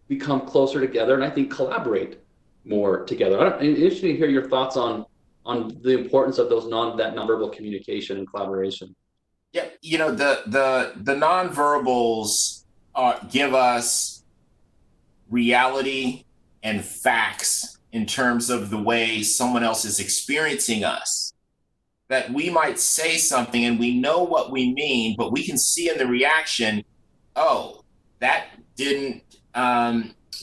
become closer together, and I think collaborate more together. I'm interested to hear your thoughts on the importance of that nonverbal communication and collaboration. Yeah, the nonverbals give us reality and facts in terms of the way someone else is experiencing us. That we might say something and we know what we mean, but we can see in the reaction, oh, that didn't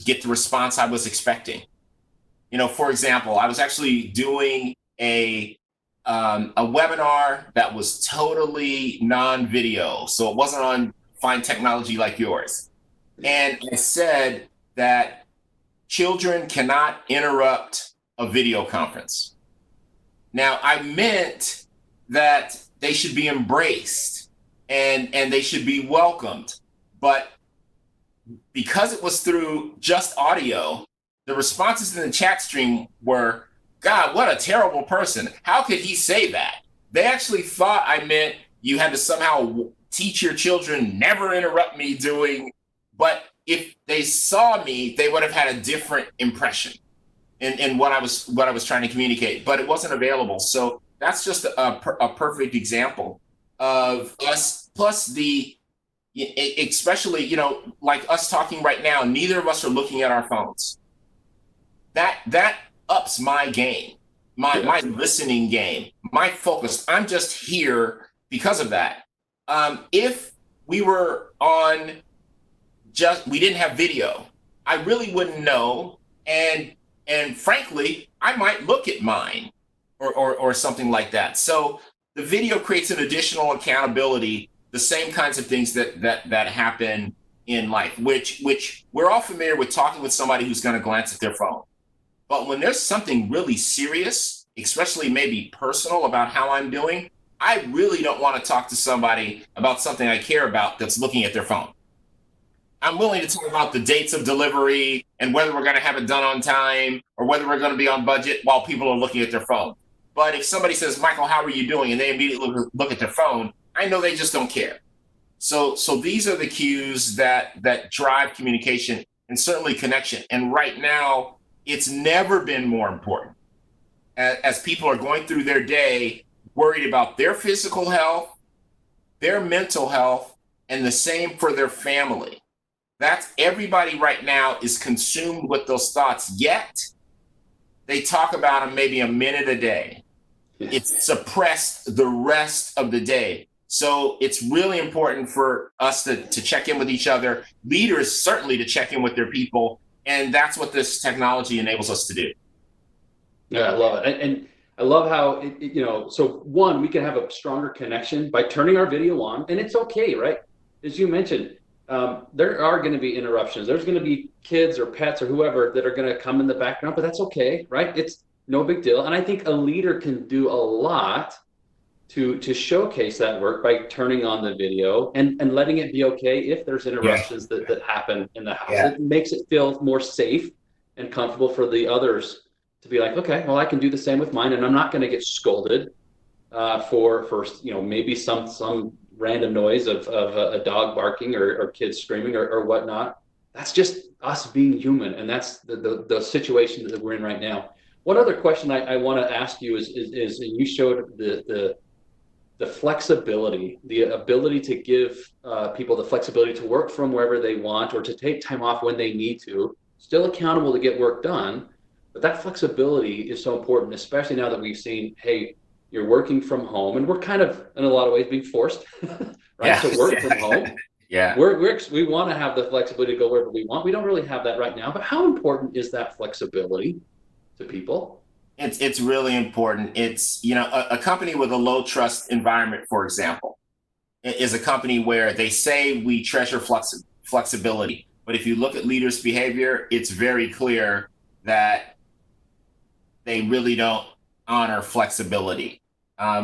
get the response I was expecting. For example, I was actually doing a webinar that was totally non-video, so it wasn't on fine technology like yours. And I said that children cannot interrupt a video conference. Now, I meant that they should be embraced and they should be welcomed. But because it was through just audio, the responses in the chat stream were, God, what a terrible person. How could he say that? They actually thought I meant you had to somehow teach your children never interrupt me but if they saw me, they would have had a different impression in what I was trying to communicate, but it wasn't available. So that's just a perfect example of us, plus especially, like us talking right now, neither of us are looking at our phones. That ups my game, my listening game, my focus. I'm just here because of that. If we were we didn't have video, I really wouldn't know. And frankly, I might look at mine or something like that. So the video creates an additional accountability, the same kinds of things that happen in life, which we're all familiar with, talking with somebody who's going to glance at their phone. But when there's something really serious, especially maybe personal about how I'm doing, I really don't want to talk to somebody about something I care about that's looking at their phone. I'm willing to talk about the dates of delivery and whether we're going to have it done on time or whether we're going to be on budget while people are looking at their phone. But if somebody says, Michael, how are you doing? And they immediately look at their phone, I know they just don't care. So these are the cues that drive communication and certainly connection. And right now, it's never been more important. As people are going through their day, worried about their physical health, their mental health, and the same for their family. That's everybody right now is consumed with those thoughts, yet they talk about them maybe a minute a day. It's suppressed the rest of the day. So it's really important for us to check in with each other, leaders certainly to check in with their people, and that's what this technology enables us to do. Yeah, I love it. And I love how, so one, we can have a stronger connection by turning our video on, and it's okay, right? As you mentioned, there are going to be interruptions. There's going to be kids or pets or whoever that are going to come in the background, but that's okay, right? It's no big deal. And I think a leader can do a lot to showcase that work by turning on the video and letting it be okay if there's interruptions that happen in the house. It makes it feel more safe and comfortable for the others to be like, okay, well, I can do the same with mine, and I'm not going to get scolded for maybe some random noise of a dog barking or kids screaming or whatnot. That's just us being human, and that's the situation that we're in right now. One other question I want to ask you is you showed the flexibility, the ability to give people the flexibility to work from wherever they want or to take time off when they need to, still accountable to get work done. But that flexibility is so important, especially now that we've seen, hey, you're working from home, and we're kind of, in a lot of ways, being forced, right, to work from home. We want to have the flexibility to go wherever we want. We don't really have that right now, but how important is that flexibility to people? It's really important. It's, a company with a low trust environment, for example, is a company where they say we treasure flexibility. But if you look at leaders' behavior, it's very clear that they really don't honor flexibility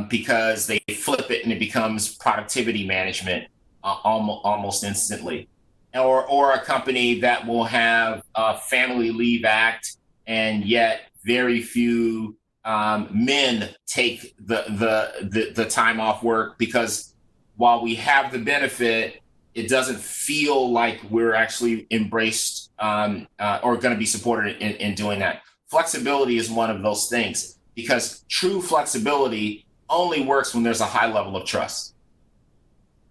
because they flip it and it becomes productivity management almost instantly. Or a company that will have a Family Leave Act, and yet very few men take the time off work, because while we have the benefit, it doesn't feel like we're actually embraced or going to be supported in doing that. Flexibility is one of those things, because true flexibility only works when there's a high level of trust.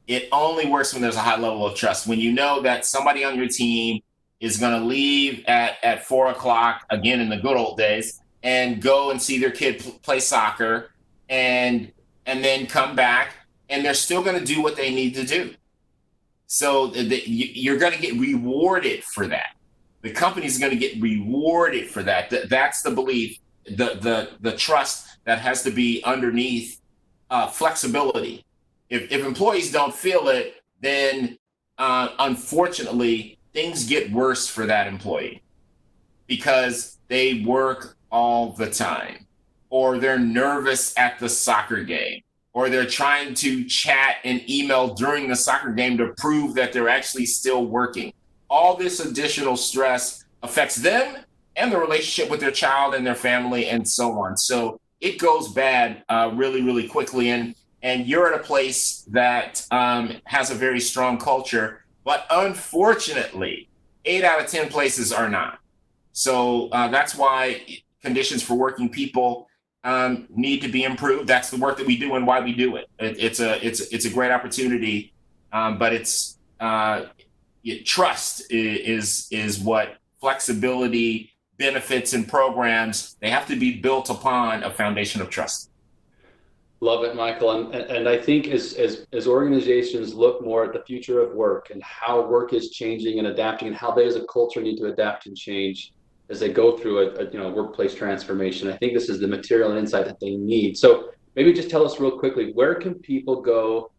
It only works when there's a high level of trust. When you know that somebody on your team is going to leave at 4 o'clock, again, in the good old days, and go and see their kid play soccer and then come back, and they're still going to do what they need to do. So you're going to get rewarded for that. The company's going to get rewarded for that. That's the belief, the trust that has to be underneath flexibility. If employees don't feel it, then unfortunately, things get worse for that employee, because they work all the time, or they're nervous at the soccer game, or they're trying to chat and email during the soccer game to prove that they're actually still working. All this additional stress affects them and the relationship with their child and their family and so on. So it goes bad really, really quickly. And you're at a place that has a very strong culture, but unfortunately, 8 out of 10 places are not. So that's why conditions for working people need to be improved. That's the work that we do and why we do it. It's a great opportunity, but trust is what flexibility, benefits, and programs, they have to be built upon a foundation of trust. Love it, Michael. And I think as organizations look more at the future of work and how work is changing and adapting, and how they as a culture need to adapt and change as they go through a workplace transformation, I think this is the material and insight that they need. So maybe just tell us real quickly, where can people go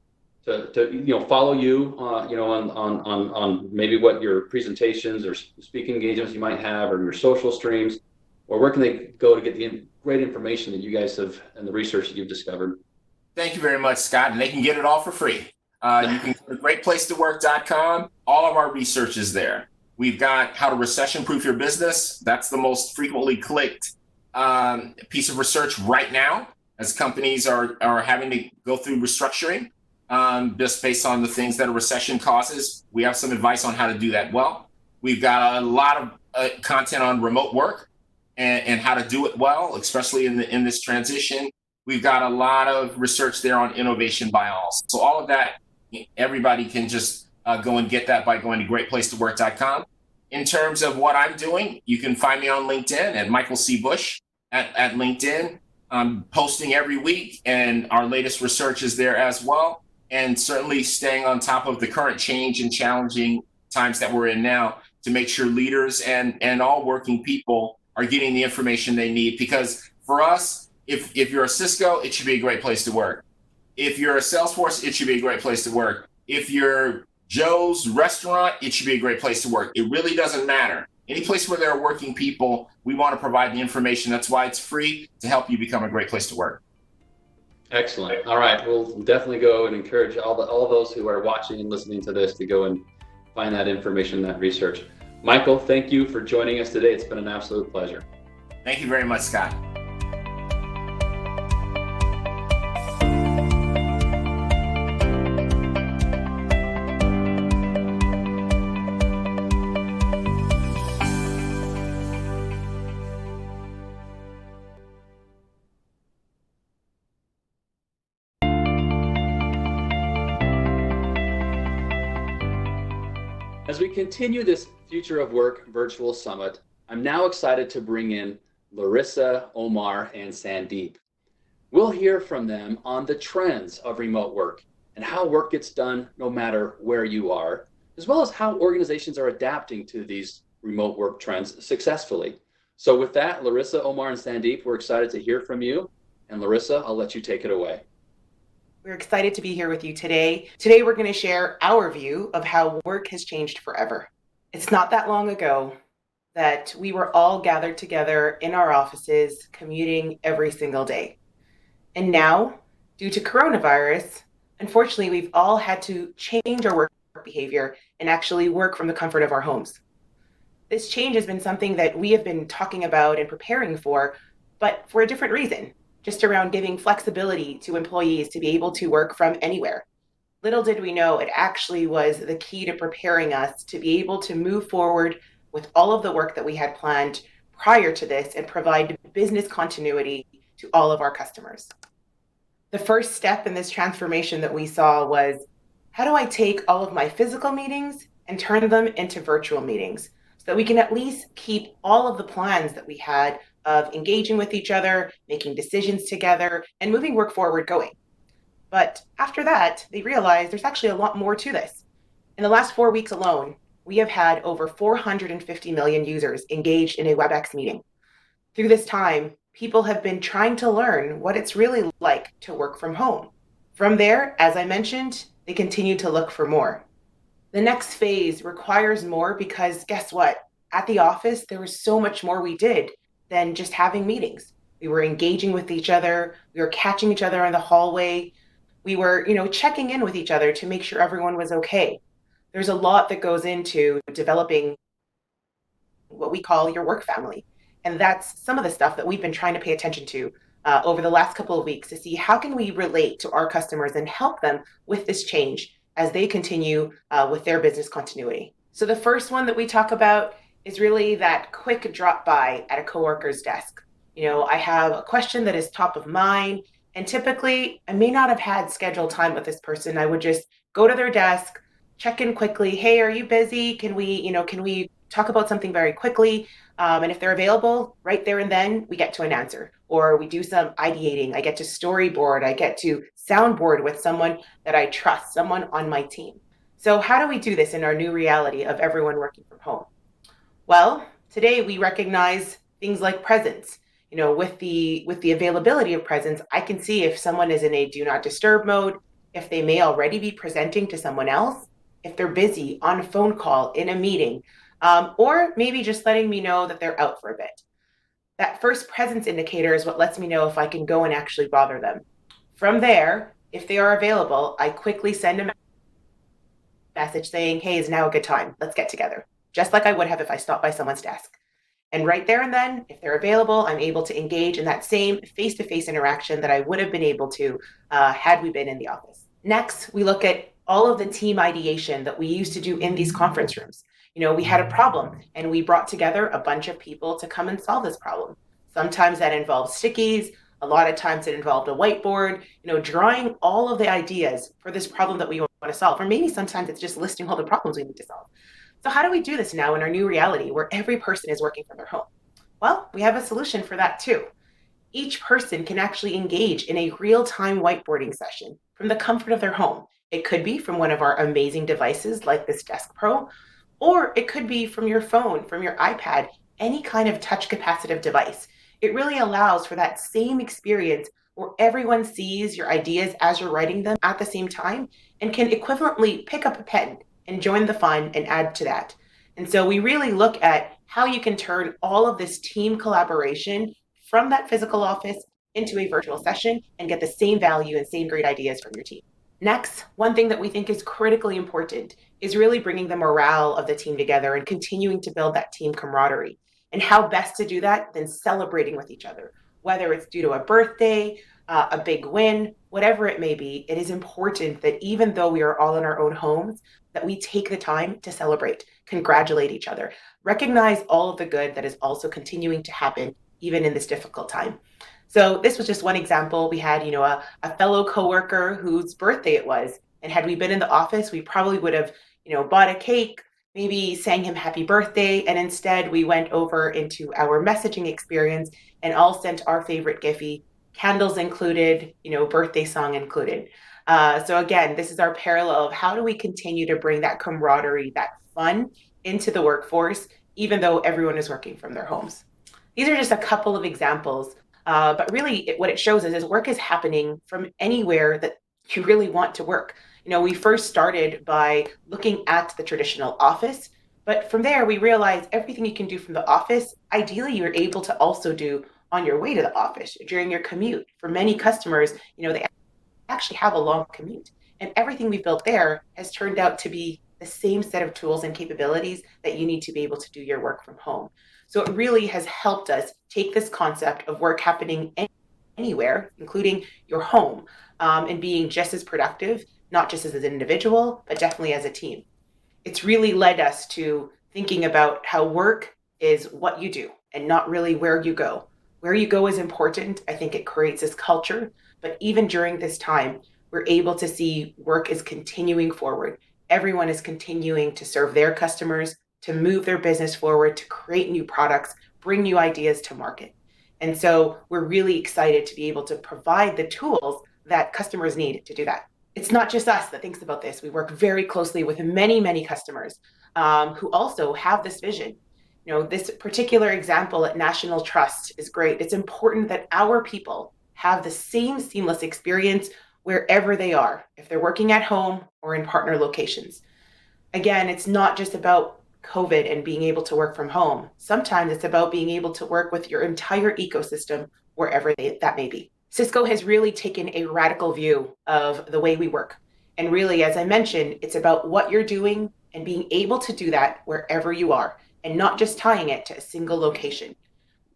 to follow you on maybe what your presentations or speaking engagements you might have, or your social streams, or where can they go to get the great information that you guys have and the research that you've discovered? Thank you very much, Scott. And they can get it all for free. You can go to greatplacetowork.com. All of our research is there. We've got how to recession-proof your business. That's the most frequently clicked piece of research right now, as companies are having to go through restructuring just based on the things that a recession causes. We have some advice on how to do that well. We've got a lot of content on remote work and how to do it well, especially in this transition. We've got a lot of research there on innovation by all. So all of that, everybody can just go and get that by going to greatplacetowork.com. In terms of what I'm doing, you can find me on LinkedIn at Michael C. Bush at LinkedIn. I'm posting every week, and our latest research is there as well. And certainly staying on top of the current change and challenging times that we're in now to make sure leaders and all working people are getting the information they need. Because for us, if you're a Cisco, it should be a great place to work. If you're a Salesforce, it should be a great place to work. If you're Joe's restaurant, it should be a great place to work. It really doesn't matter. Any place where there are working people, we want to provide the information. That's why it's free, to help you become a great place to work. Excellent. All right, we'll definitely go and encourage all those who are watching and listening to this to go and find that information, that research. Michael, thank you for joining us today. It's been an absolute pleasure. Thank you very much, Scott. As we continue this Future of Work virtual summit, I'm now excited to bring in Larissa, Omar, and Sandeep. We'll hear from them on the trends of remote work and how work gets done no matter where you are, as well as how organizations are adapting to these remote work trends successfully. So with that, Larissa, Omar, and Sandeep, we're excited to hear from you. And Larissa, I'll let you take it away. We're excited to be here with you today. Today, we're going to share our view of how work has changed forever. It's not that long ago that we were all gathered together in our offices, commuting every single day. And now, due to coronavirus, unfortunately, we've all had to change our work behavior and actually work from the comfort of our homes. This change has been something that we have been talking about and preparing for, but for a different reason. Just around giving flexibility to employees to be able to work from anywhere. Little did we know it actually was the key to preparing us to be able to move forward with all of the work that we had planned prior to this and provide business continuity to all of our customers. The first step in this transformation that we saw was, how do I take all of my physical meetings and turn them into virtual meetings so that we can at least keep all of the plans that we had of engaging with each other, making decisions together, and moving work forward going. But after that, they realized there's actually a lot more to this. In the last 4 weeks alone, we have had over 450 million users engaged in a Webex meeting. Through this time, people have been trying to learn what it's really like to work from home. From there, as I mentioned, they continue to look for more. The next phase requires more because guess what? At the office, there was so much more we did than just having meetings. We were engaging with each other. We were catching each other in the hallway. We were, checking in with each other to make sure everyone was okay. There's a lot that goes into developing what we call your work family. And that's some of the stuff that we've been trying to pay attention to over the last couple of weeks to see how can we relate to our customers and help them with this change as they continue with their business continuity. So the first one that we talk about is really that quick drop by at a coworker's desk. I have a question that is top of mind, and typically I may not have had scheduled time with this person. I would just go to their desk, check in quickly. Hey, are you busy? Can we talk about something very quickly? And if they're available, right there and then we get to an answer, or we do some ideating. I get to storyboard. I get to soundboard with someone that I trust, someone on my team. So how do we do this in our new reality of everyone working from home? Well, today we recognize things like presence. With the availability of presence, I can see if someone is in a do not disturb mode, if they may already be presenting to someone else, if they're busy on a phone call, in a meeting, or maybe just letting me know that they're out for a bit. That first presence indicator is what lets me know if I can go and actually bother them. From there, if they are available, I quickly send a message saying, hey, is now a good time? Let's get together. Just like I would have if I stopped by someone's desk. And right there and then, if they're available, I'm able to engage in that same face-to-face interaction that I would have been able to had we been in the office. Next, we look at all of the team ideation that we used to do in these conference rooms. We had a problem and we brought together a bunch of people to come and solve this problem. Sometimes that involved stickies. A lot of times it involved a whiteboard, drawing all of the ideas for this problem that we want to solve. Or maybe sometimes it's just listing all the problems we need to solve. So how do we do this now in our new reality where every person is working from their home? Well, we have a solution for that too. Each person can actually engage in a real-time whiteboarding session from the comfort of their home. It could be from one of our amazing devices like this Desk Pro, or it could be from your phone, from your iPad, any kind of touch capacitive device. It really allows for that same experience where everyone sees your ideas as you're writing them at the same time and can equivalently pick up a pen and join the fun and add to that. And so we really look at how you can turn all of this team collaboration from that physical office into a virtual session and get the same value and same great ideas from your team. Next, one thing that we think is critically important is really bringing the morale of the team together and continuing to build that team camaraderie. And how best to do that than celebrating with each other, whether it's due to a birthday, a big win, whatever it may be. It is important that even though we are all in our own homes, that we take the time to celebrate, congratulate each other, recognize all of the good that is also continuing to happen even in this difficult time. So this was just one example. We had, a fellow coworker whose birthday it was, and had we been in the office, we probably would have, bought a cake, maybe sang him happy birthday, and instead we went over into our messaging experience and all sent our favorite Giphy, candles included, birthday song included. So again, this is our parallel of how do we continue to bring that camaraderie, that fun into the workforce, even though everyone is working from their homes. These are just a couple of examples, but really what it shows is work is happening from anywhere that you really want to work. We first started by looking at the traditional office, but from there we realized everything you can do from the office, ideally you're able to also do on your way to the office during your commute. For many customers, they actually have a long commute, and everything we built there has turned out to be the same set of tools and capabilities that you need to be able to do your work from home. So it really has helped us take this concept of work happening anywhere, including your home, and being just as productive, not just as an individual, but definitely as a team. It's really led us to thinking about how work is what you do and not really where you go. Where you go is important. I think it creates this culture, but even during this time, we're able to see work is continuing forward. Everyone is continuing to serve their customers, to move their business forward, to create new products, bring new ideas to market. And so we're really excited to be able to provide the tools that customers need to do that. It's not just us that thinks about this. We work very closely with many, many customers who also have this vision. This particular example at National Trust is great. It's important that our people have the same seamless experience wherever they are, if they're working at home or in partner locations. Again, it's not just about COVID and being able to work from home. Sometimes it's about being able to work with your entire ecosystem wherever that may be. Cisco has really taken a radical view of the way we work. And really, as I mentioned, it's about what you're doing and being able to do that wherever you are and not just tying it to a single location.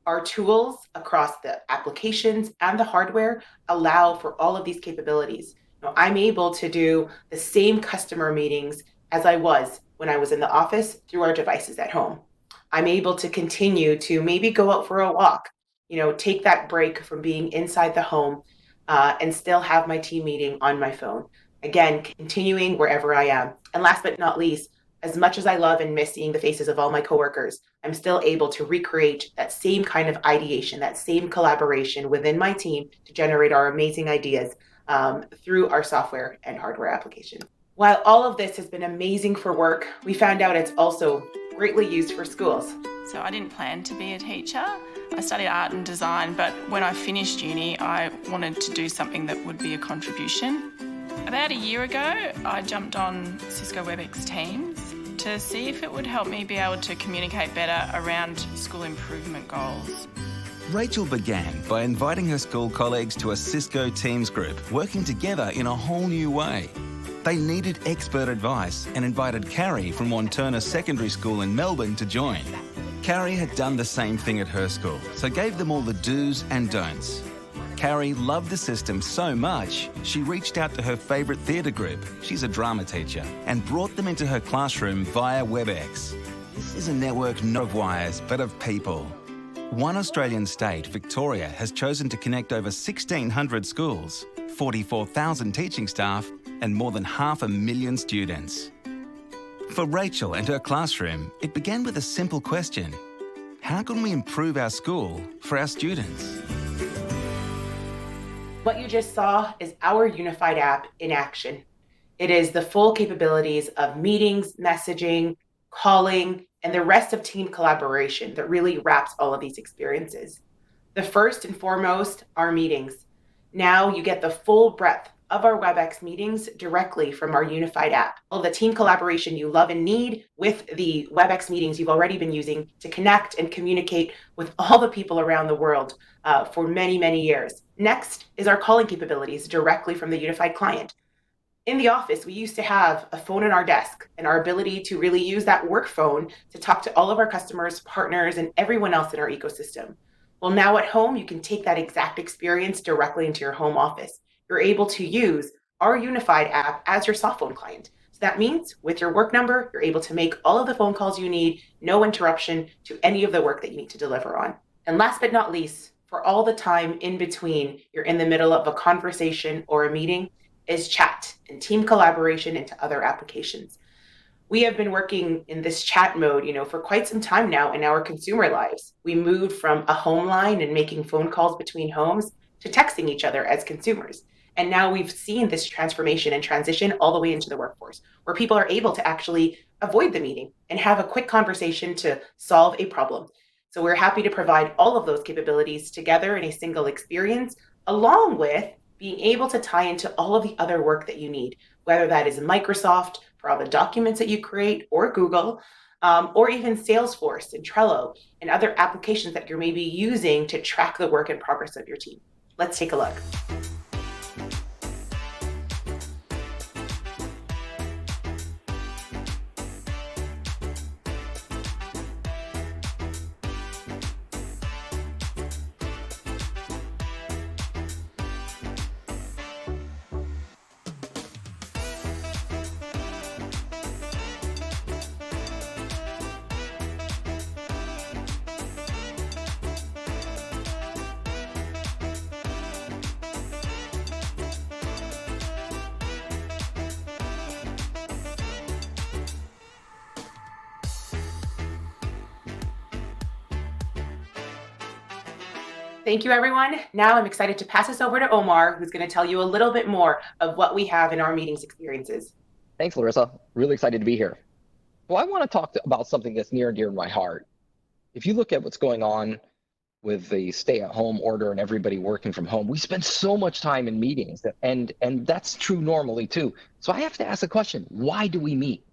Our tools across the applications and the hardware allow for all of these capabilities. I'm able to do the same customer meetings as I was when I was in the office through our devices at home. I'm able to continue to maybe go out for a walk, take that break from being inside the home and still have my team meeting on my phone. Again, continuing wherever I am. And last but not least, as much as I love and miss seeing the faces of all my coworkers, I'm still able to recreate that same kind of ideation, that same collaboration within my team to generate our amazing ideas through our software and hardware applications. While all of this has been amazing for work, we found out it's also greatly used for schools. So I didn't plan to be a teacher. I studied art and design, but when I finished uni, I wanted to do something that would be a contribution. About a year ago, I jumped on Cisco Webex Teams to see if it would help me be able to communicate better around school improvement goals. Rachel began by inviting her school colleagues to a Cisco Teams group, working together in a whole new way. They needed expert advice and invited Carrie from Wanturna Secondary School in Melbourne to join. Carrie had done the same thing at her school, so gave them all the do's and don'ts. Carrie loved the system so much, she reached out to her favourite theatre group, she's a drama teacher, and brought them into her classroom via WebEx. This is a network not of wires, but of people. One Australian state, Victoria, has chosen to connect over 1,600 schools, 44,000 teaching staff, and more than 500,000 students. For Rachel and her classroom, it began with a simple question. How can we improve our school for our students? What you just saw is our unified app in action. It is the full capabilities of meetings, messaging, calling, and the rest of team collaboration that really wraps all of these experiences. The first and foremost are meetings. Now you get the full breadth of our Webex meetings directly from our unified app. All the team collaboration you love and need with the Webex meetings you've already been using to connect and communicate with all the people around the world for many, many years. Next is our calling capabilities directly from the unified client. In the office, we used to have a phone in our desk, and our ability to really use that work phone to talk to all of our customers, partners, and everyone else in our ecosystem. Well, now at home, you can take that exact experience directly into your home office. You're able to use our unified app as your soft phone client. So that means with your work number, you're able to make all of the phone calls you need, no interruption to any of the work that you need to deliver on. And last but not least, for all the time in between, you're in the middle of a conversation or a meeting, is chat and team collaboration into other applications. We have been working in this chat mode, for quite some time now in our consumer lives. We moved from a home line and making phone calls between homes to texting each other as consumers. And now we've seen this transformation and transition all the way into the workforce, where people are able to actually avoid the meeting and have a quick conversation to solve a problem. So we're happy to provide all of those capabilities together in a single experience, along with being able to tie into all of the other work that you need, whether that is Microsoft for all the documents that you create, or Google, or even Salesforce and Trello and other applications that you're maybe using to track the work and progress of your team. Let's take a look. Thank you, everyone. Now I'm excited to pass this over to Omar, who's going to tell you a little bit more of what we have in our meetings experiences. Thanks, Larissa. Really excited to be here. Well, I want to talk about something that's near and dear to my heart. If you look at what's going on with the stay-at-home order and everybody working from home, we spend so much time in meetings, and that's true normally too. So I have to ask the question, why do we meet?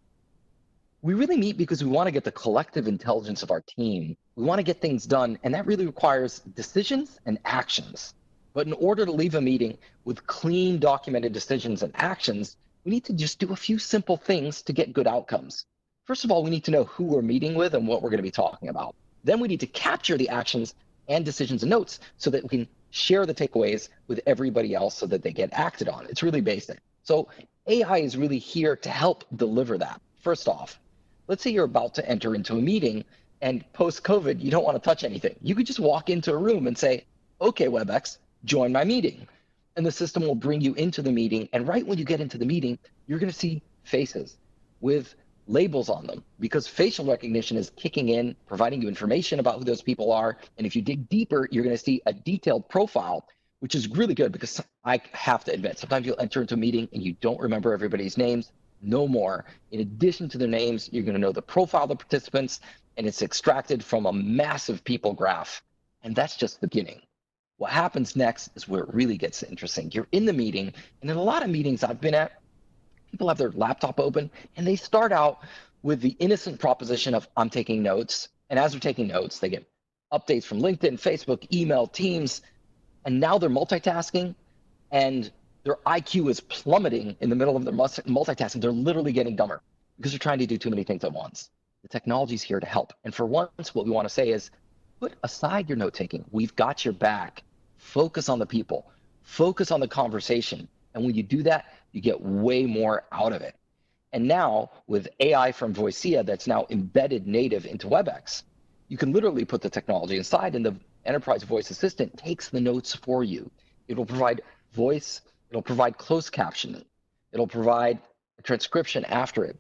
We really meet because we want to get the collective intelligence of our team. We want to get things done, and that really requires decisions and actions. But in order to leave a meeting with clean, documented decisions and actions, we need to just do a few simple things to get good outcomes. First of all, we need to know who we're meeting with and what we're going to be talking about. Then we need to capture the actions and decisions and notes so that we can share the takeaways with everybody else so that they get acted on. It's really basic. So AI is really here to help deliver that. First off, let's say you're about to enter into a meeting and post-COVID, you don't want to touch anything. You could just walk into a room and say, okay, Webex, join my meeting. And the system will bring you into the meeting. And right when you get into the meeting, you're going to see faces with labels on them because facial recognition is kicking in, providing you information about who those people are. And if you dig deeper, you're going to see a detailed profile, which is really good because I have to admit, sometimes you'll enter into a meeting and you don't remember everybody's names. No more. In addition to their names, you're going to know the profile of the participants, and it's extracted from a massive people graph. And that's just the beginning. What happens next is where it really gets interesting. You're in the meeting, and in a lot of meetings I've been at, people have their laptop open, and they start out with the innocent proposition of, I'm taking notes. And as they're taking notes, they get updates from LinkedIn, Facebook, email, Teams, and now they're multitasking, and their IQ is plummeting in the middle of their multitasking. They're literally getting dumber because they're trying to do too many things at once. The technology is here to help. And for once, what we want to say is, put aside your note-taking. We've got your back. Focus on the people. Focus on the conversation. And when you do that, you get way more out of it. And now, with AI from Voicea that's now embedded native into Webex, you can literally put the technology inside, and the enterprise voice assistant takes the notes for you. It will provide voice. It'll provide closed captioning. It'll provide a transcription after it.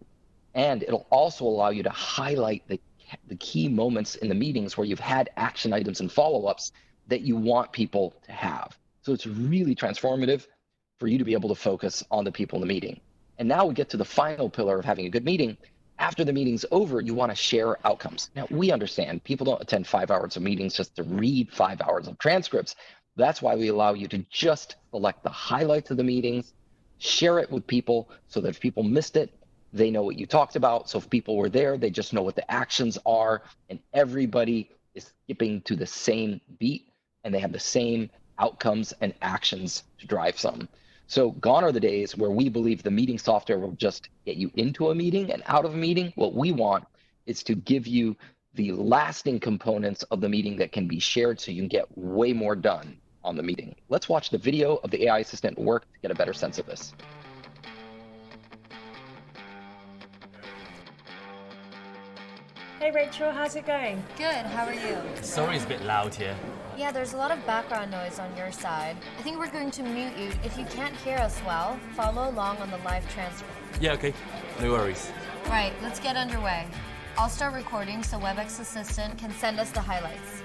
And it'll also allow you to highlight the key moments in the meetings where you've had action items and follow-ups that you want people to have. So it's really transformative for you to be able to focus on the people in the meeting. And now we get to the final pillar of having a good meeting. After the meeting's over, you want to share outcomes. Now, we understand people don't attend 5 hours of meetings just to read 5 hours of transcripts. That's why we allow you to just select the highlights of the meetings, Share it with people so that if people missed it, they know what you talked about. So if people were there, they just know what the actions are, and everybody is skipping to the same beat, and they have the same outcomes and actions to drive some. So gone are the days where we believe the meeting software will just get you into a meeting and out of a meeting. What we want is to give you the lasting components of the meeting that can be shared so you can get way more done on the meeting. Let's watch the video of the AI assistant work to get a better sense of this. Hey Rachel, how's it going? Good, how are you? Sorry it's a bit loud here. Yeah, there's a lot of background noise on your side. I think we're going to mute you. If you can't hear us well, follow along on the live transcript. Yeah, okay. No worries. Right, let's get underway. I'll start recording so Webex Assistant can send us the highlights.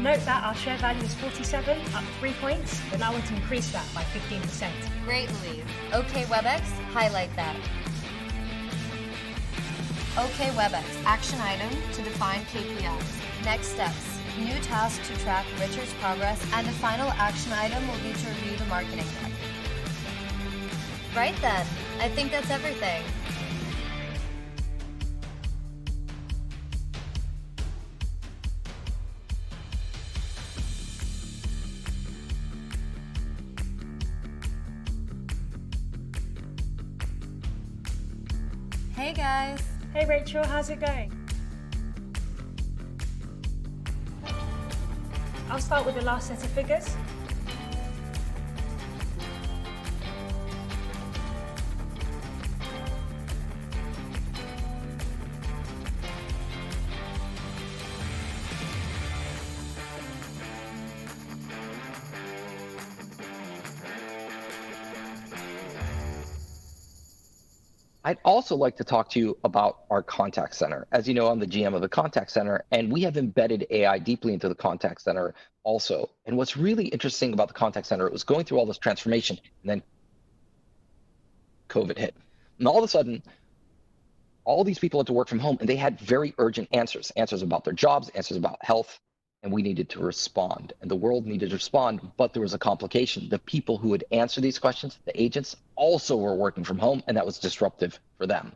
Note that our share value is 47, up 3 points, but now I want to increase that by 15%. Great, Louise. Okay, Webex, highlight that. Okay, Webex, action item to define KPIs. Next steps, new task to track Richard's progress, and the final action item will be to review the marketing deck. Right then, I think that's everything. Hey guys. Hey Rachel, how's it going? I'll start with the last set of figures. I'd also like to talk to you about our contact center. As you know, I'm the GM of the contact center, and we have embedded AI deeply into the contact center also. And what's really interesting about the contact center, it was going through all this transformation, and then COVID hit. And all of a sudden, all these people had to work from home, and they had very urgent answers about their jobs, answers about health, and we needed to respond. And the world needed to respond, but there was a complication. The people who would answer these questions, the agents, also were working from home, and that was disruptive for them.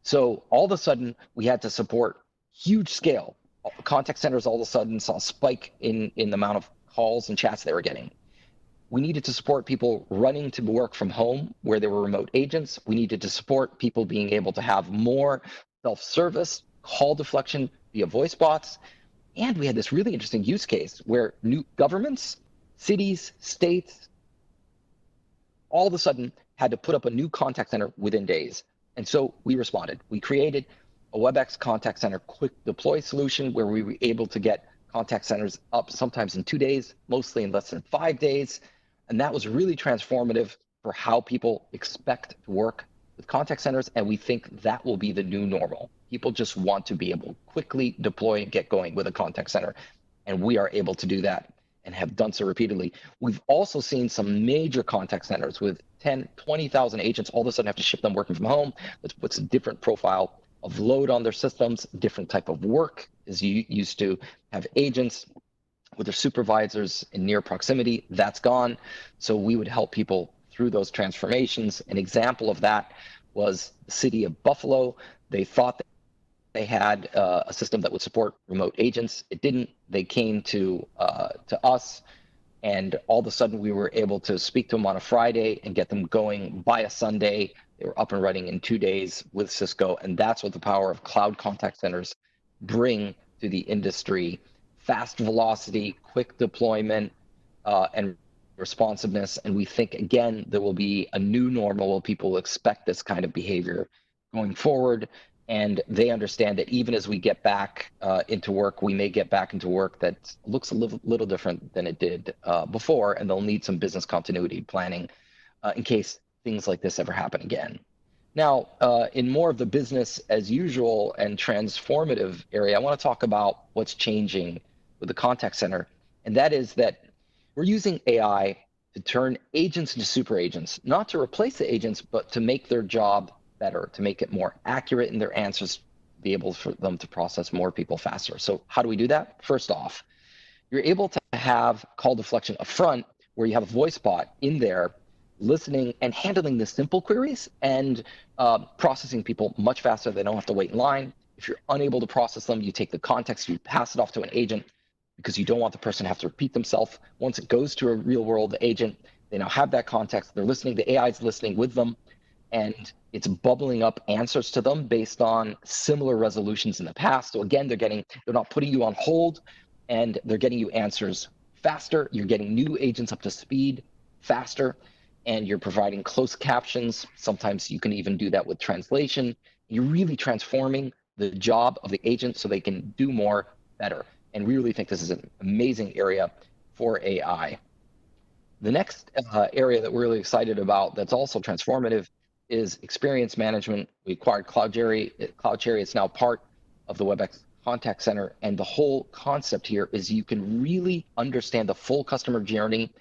So all of a sudden, we had to support huge scale. Contact centers all of a sudden saw a spike in the amount of calls and chats they were getting. We needed to support people running to work from home where there were remote agents. We needed to support people being able to have more self-service, call deflection via voice bots. And we had this really interesting use case where new governments, cities, states, all of a sudden had to put up a new contact center within days. And so we responded. We created a Webex contact center quick deploy solution where we were able to get contact centers up sometimes in 2 days, mostly in less than 5 days. And that was really transformative for how people expect to work with contact centers. And we think that will be the new normal. People just want to be able to quickly deploy and get going with a contact center. And we are able to do that and have done so repeatedly. We've also seen some major contact centers with 10, 20,000 agents all of a sudden have to ship them working from home. That puts a different profile of load on their systems, different type of work is used to have agents with their supervisors in near proximity. That's gone. So we would help people through those transformations. An example of that was the city of Buffalo. They thought that they had a system that would support remote agents. It didn't. They came to us, and all of a sudden we were able to speak to them on a Friday and get them going by a Sunday. They were up and running in 2 days with Cisco, and that's what the power of cloud contact centers bring to the industry. Fast velocity, quick deployment, and responsiveness. And we think, again, there will be a new normal where people will expect this kind of behavior going forward. And they understand that even as we get back into work, we may get back into work that looks a little different than it did before, and they'll need some business continuity planning in case things like this ever happen again. Now, in more of the business as usual and transformative area, I want to talk about what's changing with the contact center, and that is that we're using AI to turn agents into super agents, not to replace the agents, but to make their job better, to make it more accurate in their answers, be able for them to process more people faster. So how do we do that? First off, You're able to have call deflection up front where you have a voice bot in there listening and handling the simple queries and processing people much faster. They don't have to wait in line. If you're unable to process them, you take the context, you pass it off to an agent because you don't want the person to have to repeat themselves. Once it goes to a real world agent, they now have that context. They're listening, the AI is listening with them, and it's bubbling up answers to them based on similar resolutions in the past. So again, they're not putting you on hold, and they're getting you answers faster. You're getting new agents up to speed faster, and you're providing closed captions. Sometimes you can even do that with translation. You're really transforming the job of the agent so they can do more better. And we really think this is an amazing area for AI. The next area that we're really excited about that's also transformative is experience management. We acquired CloudCherry. CloudCherry is now part of the Webex Contact Center. And the whole concept here is you can really understand the full customer journey,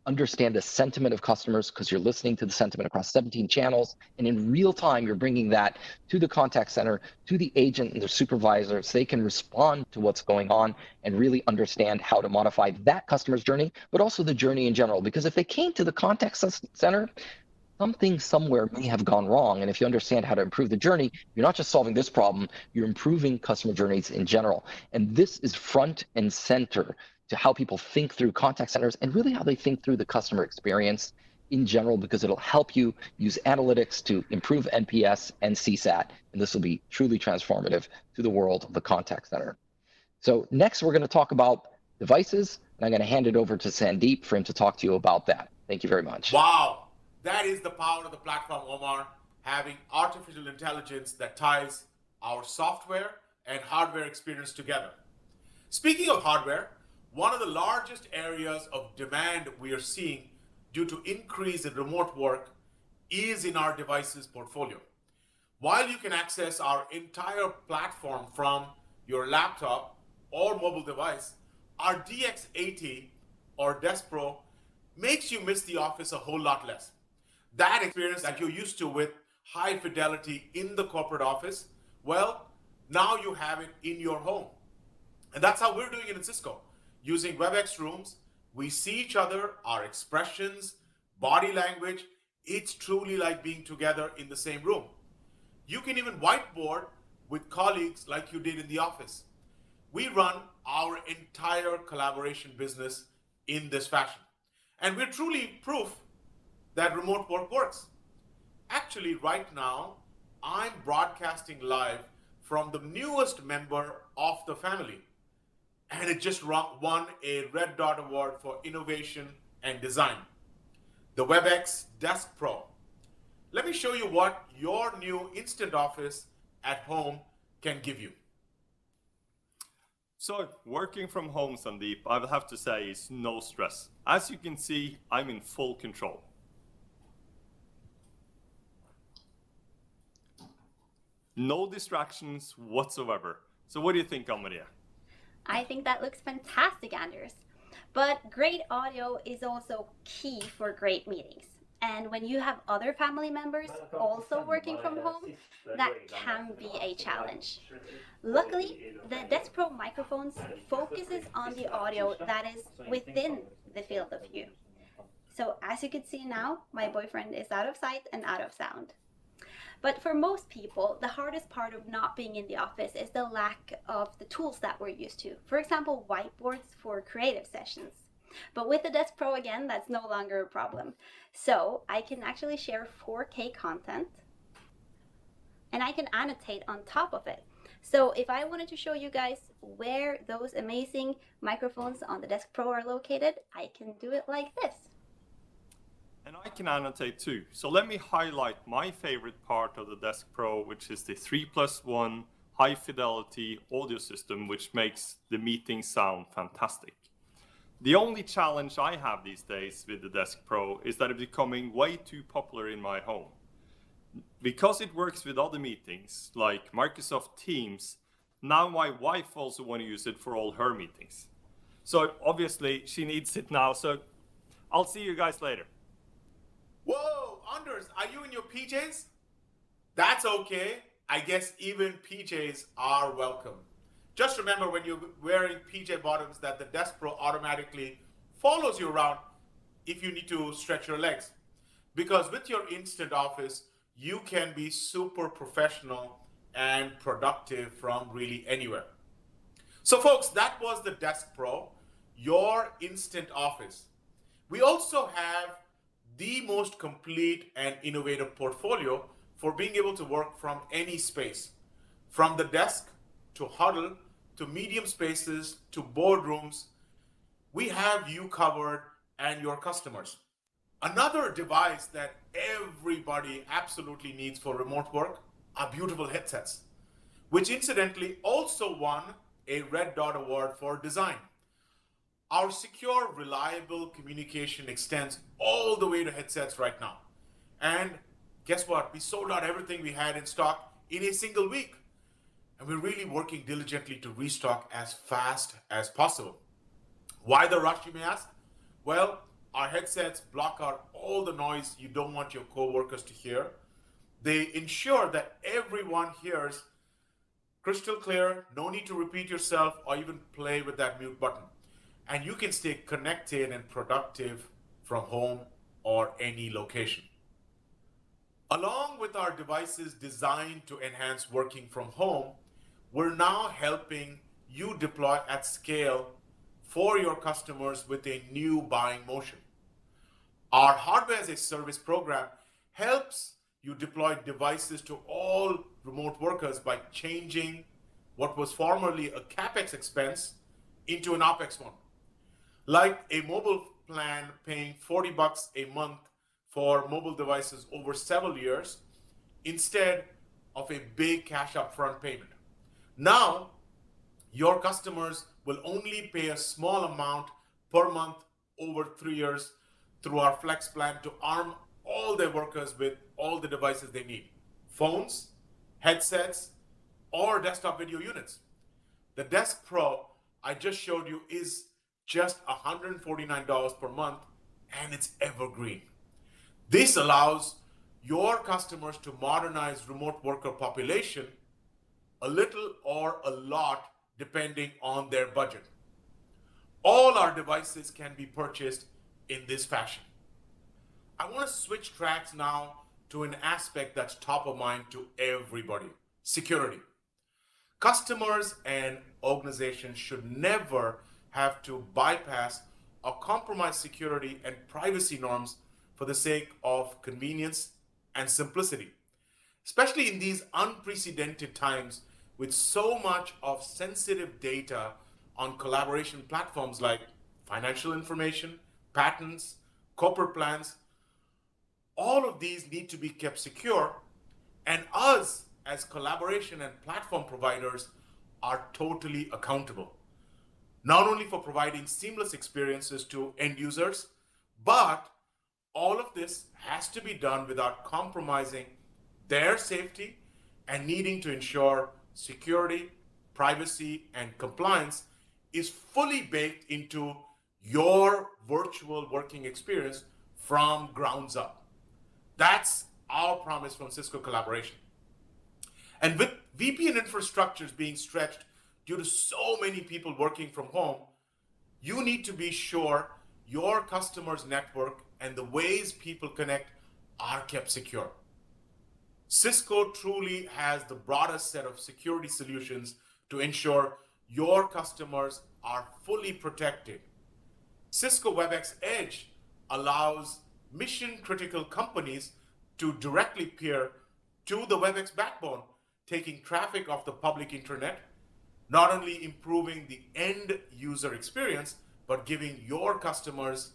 understand the sentiment of customers because you're listening to the sentiment across 17 channels. And in real time, you're bringing that to the contact center, to the agent and their supervisor so they can respond to what's going on and really understand how to modify that customer's journey, but also the journey in general. Because if they came to the contact center, something somewhere may have gone wrong. And if you understand how to improve the journey, you're not just solving this problem, you're improving customer journeys in general. And this is front and center to how people think through contact centers and really how they think through the customer experience in general, because it'll help you use analytics to improve NPS and CSAT. And this will be truly transformative to the world of the contact center. So next, we're going to talk about devices, and I'm going to hand it over to Sandeep for him to talk to you about that. Thank you very much. Wow. That is the power of the platform, Omar, having artificial intelligence that ties our software and hardware experience together. Speaking of hardware, one of the largest areas of demand we are seeing due to increase in remote work is in our devices portfolio. While you can access our entire platform from your laptop or mobile device, our DX80 or Desk Pro makes you miss the office a whole lot less. That experience that you're used to with high fidelity in the corporate office, well, now you have it in your home. And that's how we're doing it in Cisco. Using Webex rooms, we see each other, our expressions, body language. It's truly like being together in the same room. You can even whiteboard with colleagues like you did in the office. We run our entire collaboration business in this fashion. And we're truly proof that remote work works. Actually, right now, I'm broadcasting live from the newest member of the family. And it just won a Red Dot Award for innovation and design. The Webex Desk Pro. Let me show you what your new instant office at home can give you. So working from home, Sandeep, I would have to say is no stress. As you can see, I'm in full control. No distractions whatsoever. So what do you think, Amaria? I think that looks fantastic, Anders. But great audio is also key for great meetings. And when you have other family members also working from home, that can be a challenge. Luckily, the Desk Pro microphones focuses on the audio that is within the field of view. So as you can see now, my boyfriend is out of sight and out of sound. But for most people, the hardest part of not being in the office is the lack of the tools that we're used to. For example, whiteboards for creative sessions. But with the Desk Pro, again, that's no longer a problem. So I can actually share 4K content and I can annotate on top of it. So if I wanted to show you guys where those amazing microphones on the Desk Pro are located, I can do it like this. And I can annotate too. So let me highlight my favorite part of the Desk Pro, which is the 3+1 high fidelity audio system, which makes the meeting sound fantastic. The only challenge I have these days with the Desk Pro is that it's becoming way too popular in my home. Because it works with other meetings like Microsoft Teams, now my wife also wants to use it for all her meetings. So obviously she needs it now. So I'll see you guys later. Whoa, Anders, are you in your PJs? That's okay. I guess even PJs are welcome. Just remember when you're wearing PJ bottoms that the Desk Pro automatically follows you around if you need to stretch your legs. Because with your Instant Office, you can be super professional and productive from really anywhere. So folks, that was the Desk Pro, your Instant Office. We also have the most complete and innovative portfolio for being able to work from any space. From the desk to huddle to medium spaces to boardrooms, we have you covered and your customers. Another device that everybody absolutely needs for remote work are beautiful headsets, which incidentally also won a Red Dot Award for design. Our secure, reliable communication extends all the way to headsets right now. And guess what? We sold out everything we had in stock in a single week. And we're really working diligently to restock as fast as possible. Why the rush, you may ask? Well, our headsets block out all the noise you don't want your coworkers to hear. They ensure that everyone hears crystal clear, no need to repeat yourself or even play with that mute button. And you can stay connected and productive from home or any location. Along with our devices designed to enhance working from home, we're now helping you deploy at scale for your customers with a new buying motion. Our Hardware as a Service program helps you deploy devices to all remote workers by changing what was formerly a CapEx expense into an OpEx one. Like a mobile plan paying $40 a month for mobile devices over several years instead of a big cash upfront payment. Now, your customers will only pay a small amount per month over 3 years through our Flex plan to arm all their workers with all the devices they need: phones, headsets, or desktop video units. The Desk Pro I just showed you is just $149 per month, and it's evergreen. This allows your customers to modernize remote worker population a little or a lot depending on their budget. All our devices can be purchased in this fashion. I want to switch tracks now to an aspect that's top of mind to everybody: security. Customers and organizations should never have to bypass or compromise security and privacy norms for the sake of convenience and simplicity, especially in these unprecedented times with so much of sensitive data on collaboration platforms like financial information, patents, corporate plans. All of these need to be kept secure, and us as collaboration and platform providers are totally accountable, not only for providing seamless experiences to end users, but all of this has to be done without compromising their safety and needing to ensure security, privacy, and compliance is fully baked into your virtual working experience from grounds up. That's our promise from Cisco Collaboration. And with VPN infrastructures being stretched due to so many people working from home, you need to be sure your customers' network and the ways people connect are kept secure. Cisco truly has the broadest set of security solutions to ensure your customers are fully protected. Cisco Webex Edge allows mission-critical companies to directly peer to the Webex backbone, taking traffic off the public internet, not only improving the end user experience, but giving your customers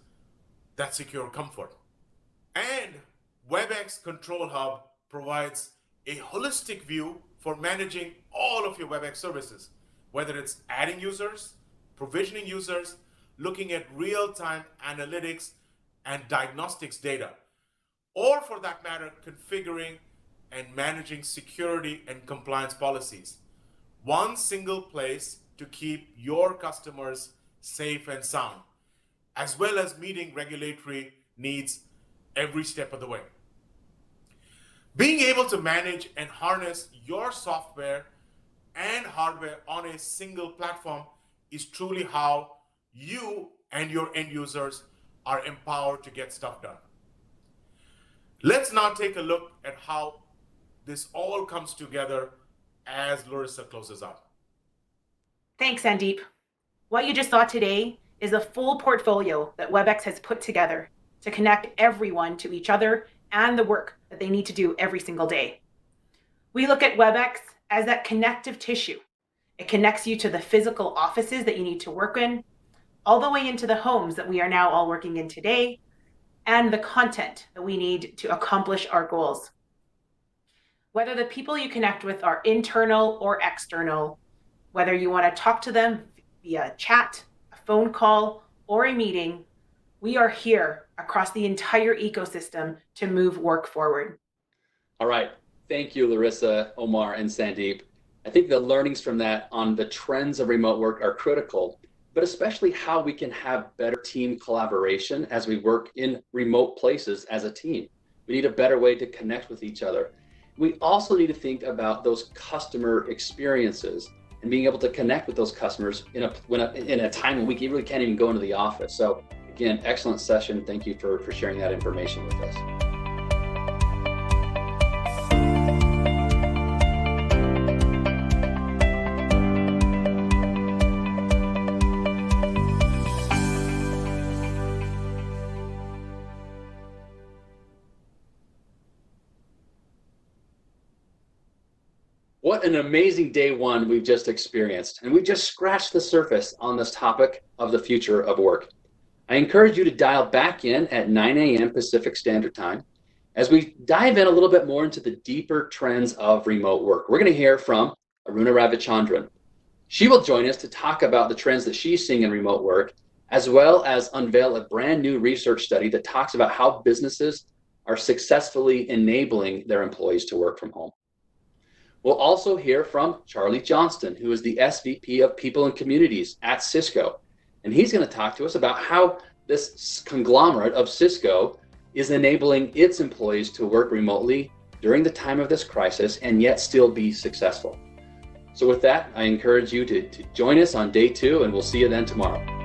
that secure comfort. And Webex Control Hub provides a holistic view for managing all of your Webex services, whether it's adding users, provisioning users, looking at real-time analytics and diagnostics data, or for that matter, configuring and managing security and compliance policies. One single place to keep your customers safe and sound, as well as meeting regulatory needs every step of the way. Being able to manage and harness your software and hardware on a single platform is truly how you and your end users are empowered to get stuff done. Let's now take a look at how this all comes together as Larissa closes out. Thanks, Sandeep. What you just saw today is a full portfolio that Webex has put together to connect everyone to each other and the work that they need to do every single day. We look at Webex as that connective tissue. It connects you to the physical offices that you need to work in, all the way into the homes that we are now all working in today, and the content that we need to accomplish our goals. Whether the people you connect with are internal or external, whether you want to talk to them via chat, a phone call, or a meeting, we are here across the entire ecosystem to move work forward. All right. Thank you, Larissa, Omar, and Sandeep. I think the learnings from that on the trends of remote work are critical, but especially how we can have better team collaboration as we work in remote places as a team. We need a better way to connect with each other. We also need to think about those customer experiences and being able to connect with those customers in a time when we really can't even go into the office. So again, excellent session. Thank you for sharing that information with us. What an amazing day one we've just experienced, and we've just scratched the surface on this topic of the future of work. I encourage you to dial back in at 9 a.m. Pacific Standard Time as we dive in a little bit more into the deeper trends of remote work. We're going to hear from Aruna Ravichandran. She will join us to talk about the trends that she's seeing in remote work, as well as unveil a brand new research study that talks about how businesses are successfully enabling their employees to work from home. We'll also hear from Charlie Johnston, who is the SVP of People and Communities at Cisco. And he's going to talk to us about how this conglomerate of Cisco is enabling its employees to work remotely during the time of this crisis and yet still be successful. So with that, I encourage you to join us on day 2, and we'll see you then tomorrow.